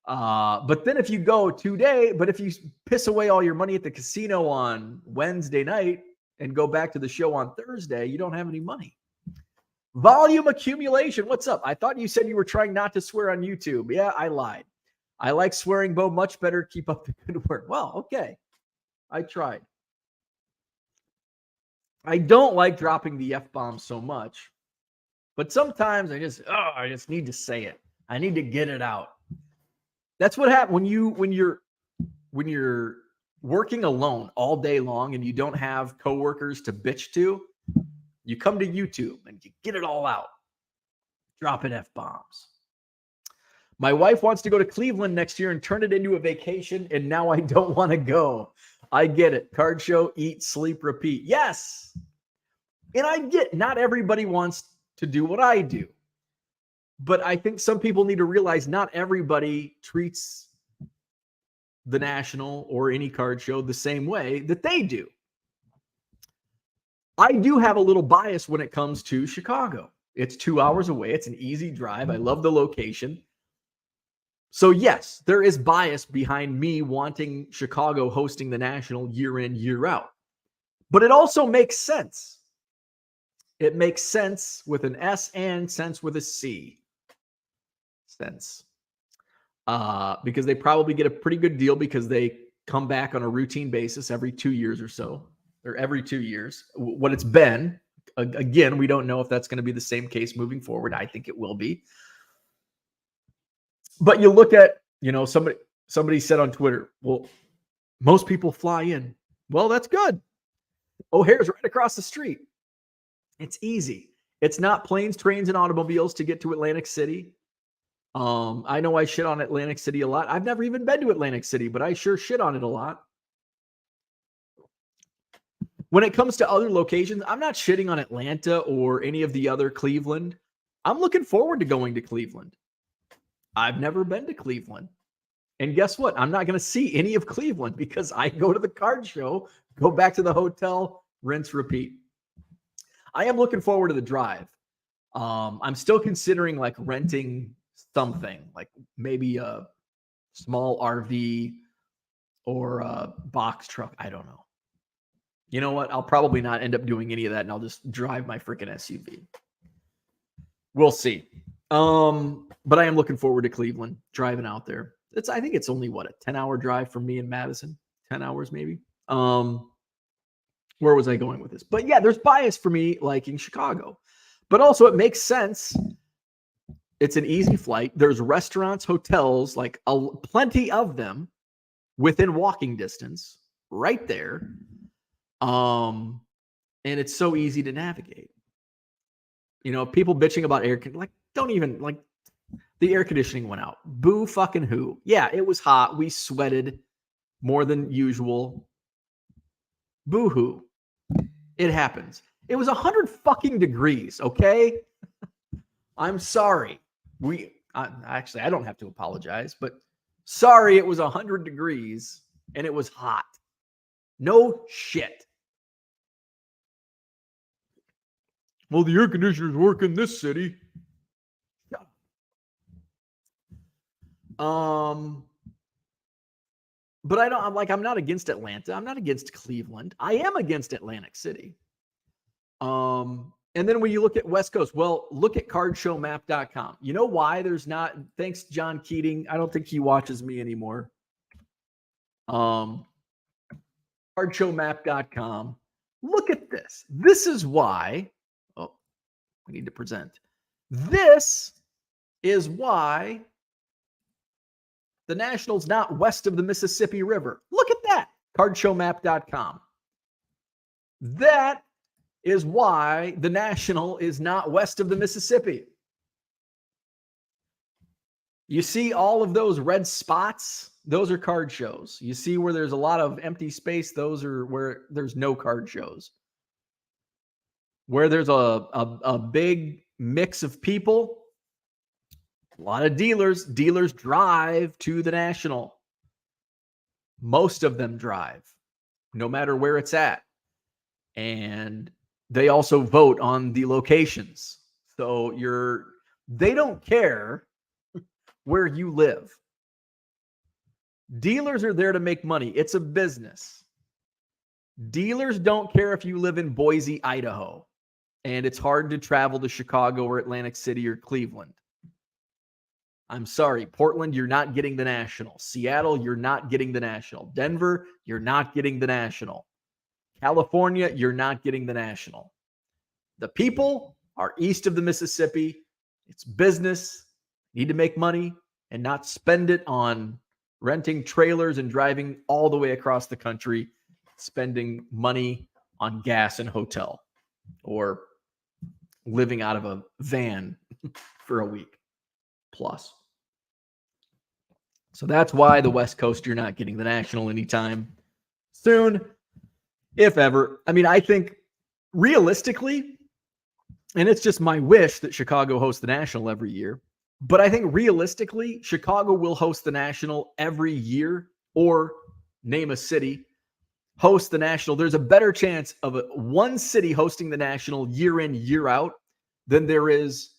But then if you go today, but if you piss away all your money at the casino on Wednesday night and go back to the show on Thursday, you don't have any money. Volume accumulation. What's up? I thought you said you were trying not to swear on YouTube. Yeah, I lied. I like swearing, Bo, much better. Keep up the good work. Well, okay. I tried. I don't like dropping the F-bomb so much. But sometimes I just need to say it. I need to get it out. That's what happens when you're working alone all day long and you don't have coworkers to bitch to. You come to YouTube and you get it all out. Dropping F-bombs. My wife wants to go to Cleveland next year and turn it into a vacation, and now I don't want to go. I get it. Card show, eat, sleep, repeat. Yes. And I get not everybody wants to do what I do. But I think some people need to realize not everybody treats the National or any card show the same way that they do. I do have a little bias when it comes to Chicago. It's 2 hours away. It's an easy drive. I love the location. So yes, there is bias behind me wanting Chicago hosting the National year in, year out. But it also makes sense. It makes sense with an S and sense with a C. Sense. Because they probably get a pretty good deal because they come back on a routine basis every 2 years or so, or every 2 years. What it's been, again, we don't know if that's going to be the same case moving forward. I think it will be. But you look at, somebody said on Twitter, well, most people fly in. Well, that's good. O'Hare's right across the street. It's easy. It's not planes, trains, and automobiles to get to Atlantic City. I know I shit on Atlantic City a lot. I've never even been to Atlantic City, but I sure shit on it a lot. When it comes to other locations, I'm not shitting on Atlanta or any of the other Cleveland. I'm looking forward to going to Cleveland. I've never been to Cleveland. And guess what? I'm not going to see any of Cleveland because I go to the card show, go back to the hotel, rinse, repeat. I am looking forward to the drive. I'm still considering like renting something, like maybe a small RV or a box truck. I don't know. You know what? I'll probably not end up doing any of that, and I'll just drive my freaking SUV. We'll see. But I am looking forward to Cleveland, driving out there. I think it's only a 10-hour drive from me in Madison, 10 hours maybe. Where was I going with this? But yeah, there's bias for me liking Chicago, but also it makes sense. It's an easy flight. There's restaurants, hotels, like plenty of them within walking distance right there. And it's so easy to navigate. People bitching about the air conditioning went out. Boo fucking who. Yeah, it was hot. We sweated more than usual. Boo hoo. It happens. It was 100 fucking degrees, okay? I'm sorry. Actually, I don't have to apologize, but sorry it was 100 degrees and it was hot. No shit. Well, the air conditioners work in this city. But I'm not against Atlanta. I'm not against Cleveland. I am against Atlantic City. And then when you look at West Coast, well, look at cardshowmap.com. You know why there's not, thanks, John Keating. I don't think he watches me anymore. Cardshowmap.com. Look at this. This is why, we need to present. This is why the National's not west of the Mississippi River. Look at that. Cardshowmap.com. That is why the National is not west of the Mississippi. You see all of those red spots? Those are card shows. You see where there's a lot of empty space? Those are where there's no card shows. Where there's a big mix of people, a lot of dealers. Dealers drive to the National. Most of them drive, no matter where it's at. And they also vote on the locations. So they don't care where you live. Dealers are there to make money. It's a business. Dealers don't care if you live in Boise, Idaho, and it's hard to travel to Chicago or Atlantic City or Cleveland. I'm sorry. Portland, you're not getting the National. Seattle, you're not getting the National. Denver, you're not getting the National. California, you're not getting the National. The people are east of the Mississippi. It's business. Need to make money and not spend it on renting trailers and driving all the way across the country, spending money on gas and hotel or living out of a van for a week plus. So that's why the West Coast, you're not getting the National anytime soon, if ever. I mean, I think realistically, and it's just my wish that Chicago hosts the National every year, but I think realistically, Chicago will host the National every year or name a city, host the national. There's a better chance of one city hosting the national year in, year out than there is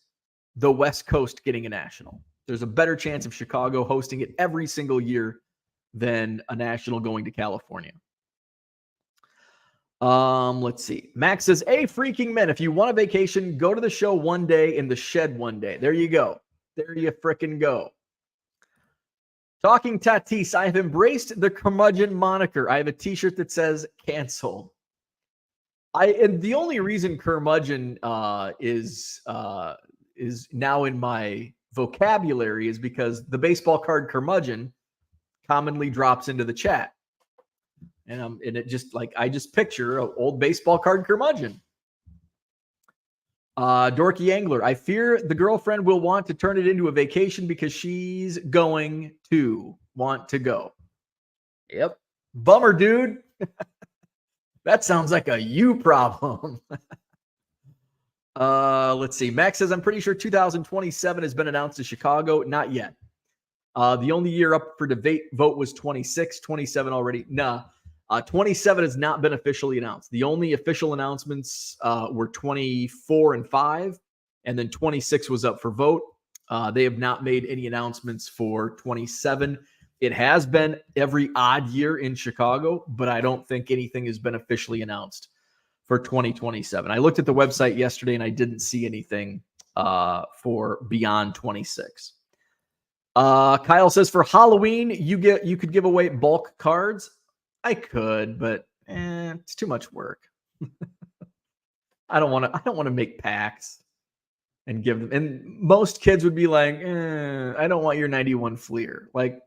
the West Coast getting a national. There's a better chance of Chicago hosting it every single year than a national going to California. Let's see. Max says, hey, freaking men, if you want a vacation, go to the show one day in the shed one day. There you go. There you frickin' go. Talking Tatis, I have embraced the curmudgeon moniker. I have a t-shirt that says cancel. And the only reason curmudgeon is now in my vocabulary is because the baseball card curmudgeon commonly drops into the chat. And it just like, I just picture an old baseball card curmudgeon. Dorky Angler, I fear the girlfriend will want to turn it into a vacation because she's going to want to go. Yep. Bummer, dude. That sounds like a you problem. Let's see. Max says, I'm pretty sure 2027 has been announced to Chicago. Not yet. The only year up for debate vote was 26, 27 already. Nah. 27 has not been officially announced. The only official announcements were 24 and 5, and then 26 was up for vote. They have not made any announcements for 27. It has been every odd year in Chicago, but I don't think anything has been officially announced for 2027. I looked at the website yesterday and I didn't see anything for beyond 26. Kyle says, for Halloween, you could give away bulk cards. I could, but it's too much work. I don't want to make packs and give them. And most kids would be like, I don't want your 91 Fleer. Like,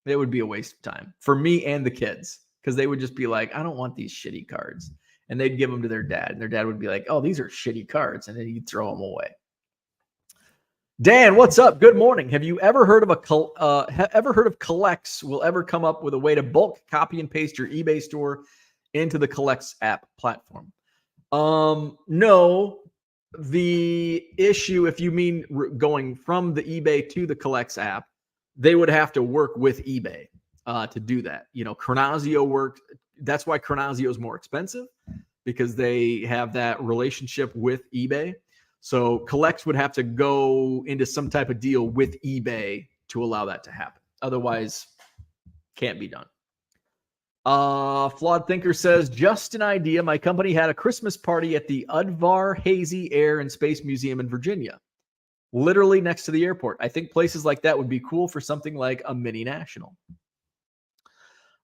it would be a waste of time for me and the kids, because they would just be like, I don't want these shitty cards. And they'd give them to their dad. And their dad would be like, oh, these are shitty cards. And then he'd throw them away. Dan, what's up? Good morning. Have you ever heard of Collects will ever come up with a way to bulk copy and paste your eBay store into the Collects app platform? No. The issue, if you mean going from the eBay to the Collects app, they would have to work with eBay to do that. You know, Chronazio worked. That's why Chronazio is more expensive, because they have that relationship with eBay. So Collects would have to go into some type of deal with eBay to allow that to happen. Otherwise, can't be done. Flawed Thinker says, just an idea. My company had a Christmas party at the Udvar Hazy Air and Space Museum in Virginia, literally next to the airport. I think places like that would be cool for something like a mini national.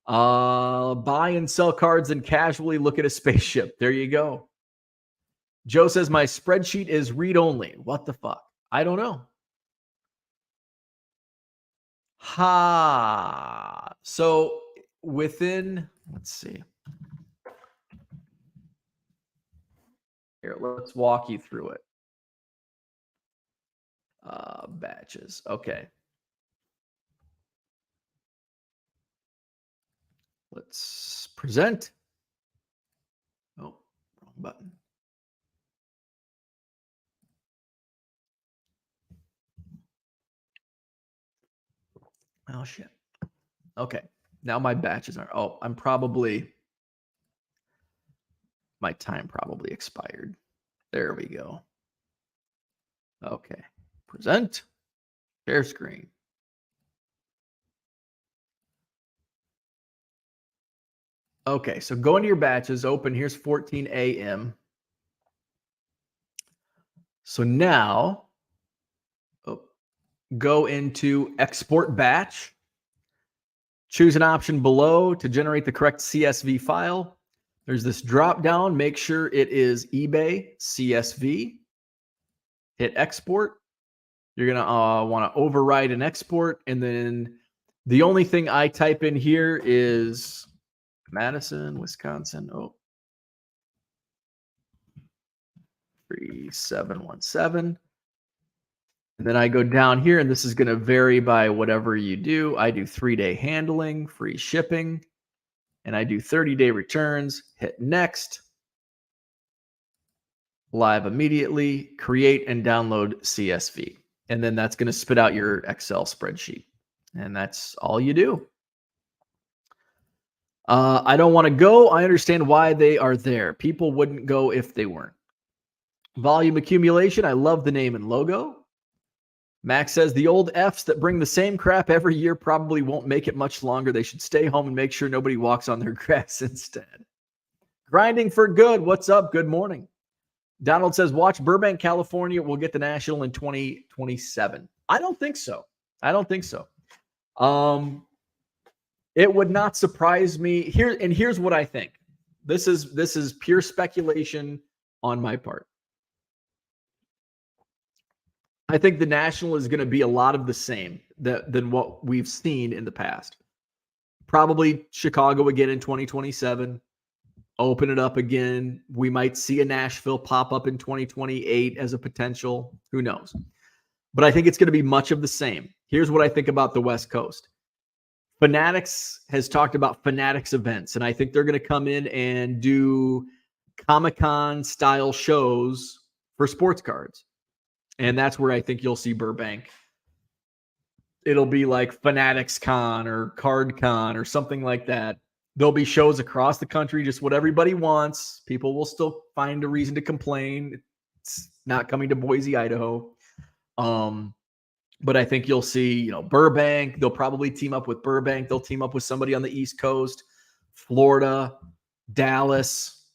Buy and sell cards and casually look at a spaceship. There you go. Joe says, my spreadsheet is read-only. What the fuck? I don't know. So within, let's see. Here, let's walk you through it. Batches. Okay. Let's present. Oh, wrong button. Oh, shit. Okay. Now my batches are, my time probably expired. There we go. Okay. Present. Share screen. Okay. So go into your batches. Open. Here's 14 a.m. So now, go into export batch. Choose an option below to generate the correct CSV file. There's this drop down. Make sure it is eBay CSV. Hit export. You're going to want to override and export. And then the only thing I type in here is Madison, Wisconsin. 3717. And then I go down here, and this is going to vary by whatever you do. I do 3-day handling, free shipping, and I do 30-day returns. Hit next. Live immediately. Create and download CSV. And then that's going to spit out your Excel spreadsheet. And that's all you do. I don't want to go. I understand why they are there. People wouldn't go if they weren't. Volume accumulation. I love the name and logo. Max says the old Fs that bring the same crap every year probably won't make it much longer. They should stay home and make sure nobody walks on their grass instead. Grinding for good. What's up? Good morning. Donald says, watch Burbank, California. We'll get the national in 2027. I don't think so. It would not surprise me. Here's what I think. This is pure speculation on my part. I think the national is going to be a lot of the same than what we've seen in the past. Probably Chicago again in 2027. Open it up again. We might see a Nashville pop up in 2028 as a potential. Who knows? But I think it's going to be much of the same. Here's what I think about the West Coast. Fanatics has talked about Fanatics events, and I think they're going to come in and do Comic-Con style shows for sports cards. And that's where I think you'll see Burbank. It'll be like Fanatics Con or Card Con or something like that. There'll be shows across the country, just what everybody wants. People will still find a reason to complain. It's not coming to Boise, Idaho. But I think you'll see, Burbank. They'll probably team up with Burbank. They'll team up with somebody on the East Coast, Florida, Dallas,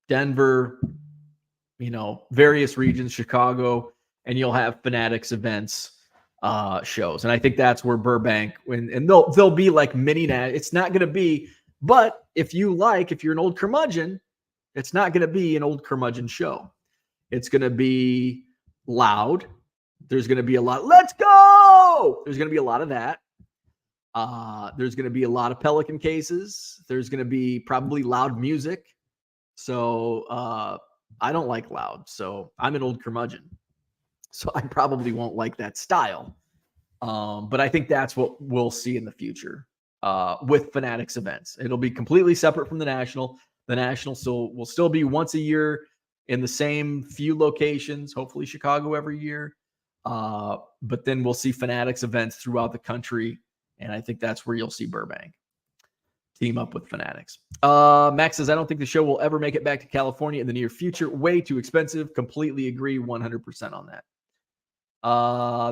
Denver, various regions, Chicago, and you'll have Fanatics events, shows. And I think that's where Burbank, and they'll be like mini. It's not going to be, but if you're an old curmudgeon, it's not going to be an old curmudgeon show. It's going to be loud. There's going to be a lot. Let's go. There's going to be a lot of that. There's going to be a lot of Pelican cases. There's going to be probably loud music. So I don't like loud. So I'm an old curmudgeon. So I probably won't like that style. But I think that's what we'll see in the future with Fanatics events. It'll be completely separate from the National. The National will still be once a year in the same few locations, hopefully Chicago every year. But then we'll see Fanatics events throughout the country. And I think that's where you'll see Burbank team up with Fanatics. Max says, I don't think the show will ever make it back to California in the near future. Way too expensive. Completely agree 100% on that.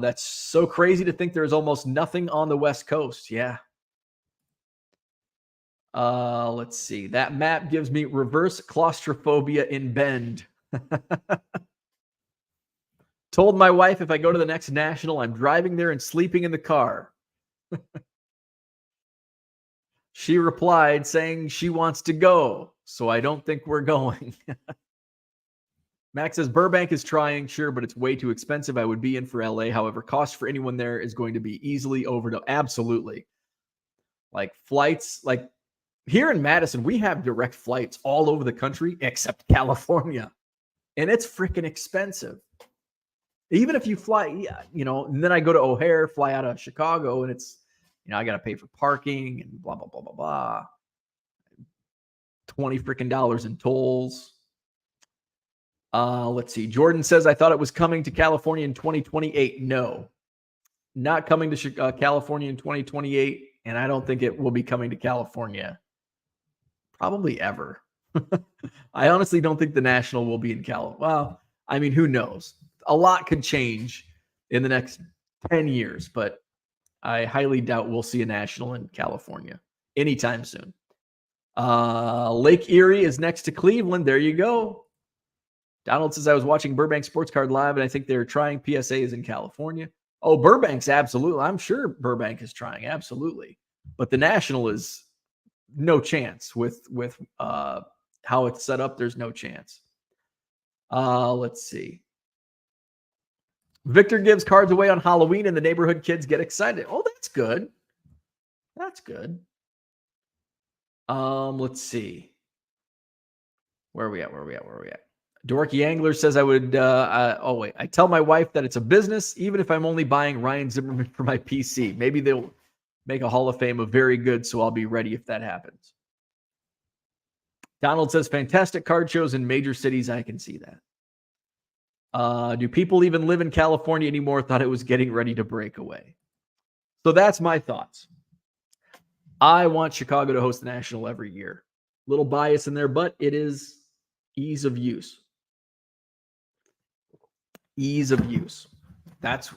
That's so crazy to think there's almost nothing on the West Coast. Yeah. Let's see. That map gives me reverse claustrophobia in Bend. Told my wife if I go to the next national, I'm driving there and sleeping in the car. She replied saying she wants to go, so I don't think we're going. Max says Burbank is trying, sure, but it's way too expensive. I would be in for LA. However, cost for anyone there is going to be easily over. Absolutely. Like flights, like here in Madison, we have direct flights all over the country except California. And it's freaking expensive. Even if you fly, and then I go to O'Hare, fly out of Chicago, and it's, I got to pay for parking and blah, blah, blah, blah, blah. $20 freaking in tolls. Let's see. Jordan says, I thought it was coming to California in 2028. No, not coming to California in 2028. And I don't think it will be coming to California probably ever. I honestly don't think the National will be in California. Well, I mean, who knows? A lot could change in the next 10 years, but I highly doubt we'll see a National in California anytime soon. Lake Erie is next to Cleveland. There you go. Donald says, I was watching Burbank Sports Card Live, and I think they're trying PSAs in California. Oh, Burbank's absolutely. I'm sure Burbank is trying, absolutely. But the National is no chance with how it's set up. There's no chance. Let's see. Victor gives cards away on Halloween, and the neighborhood kids get excited. Oh, that's good. That's good. Let's see. Where are we at? Dorky Angler says I would, I tell my wife that it's a business, even if I'm only buying Ryan Zimmerman for my PC. Maybe they'll make a Hall of Fame of very good, so I'll be ready if that happens. Donald says, fantastic card shows in major cities. I can see that. Do people even live in California anymore? Thought it was getting ready to break away. So that's my thoughts. I want Chicago to host the National every year. Little bias in there, but it is ease of use. Ease of use. That's,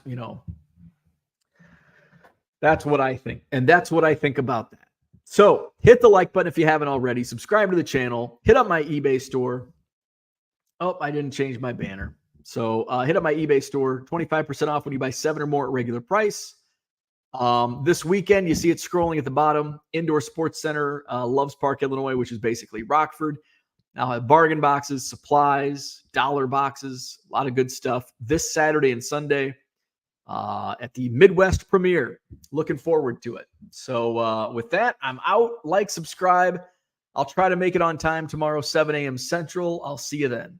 that's what I think. And that's what I think about that. So hit the like button if you haven't already. Subscribe to the channel. Hit up my eBay store. Oh, I didn't change my banner. So hit up my eBay store. 25% off when you buy 7 or more at regular price. This weekend, you see it scrolling at the bottom. Indoor Sports Center, Loves Park, Illinois, which is basically Rockford. I'll have bargain boxes, supplies, dollar boxes, a lot of good stuff this Saturday and Sunday at the Midwest premiere. Looking forward to it. So with that, I'm out. Like, subscribe. I'll try to make it on time tomorrow, 7 a.m. Central. I'll see you then.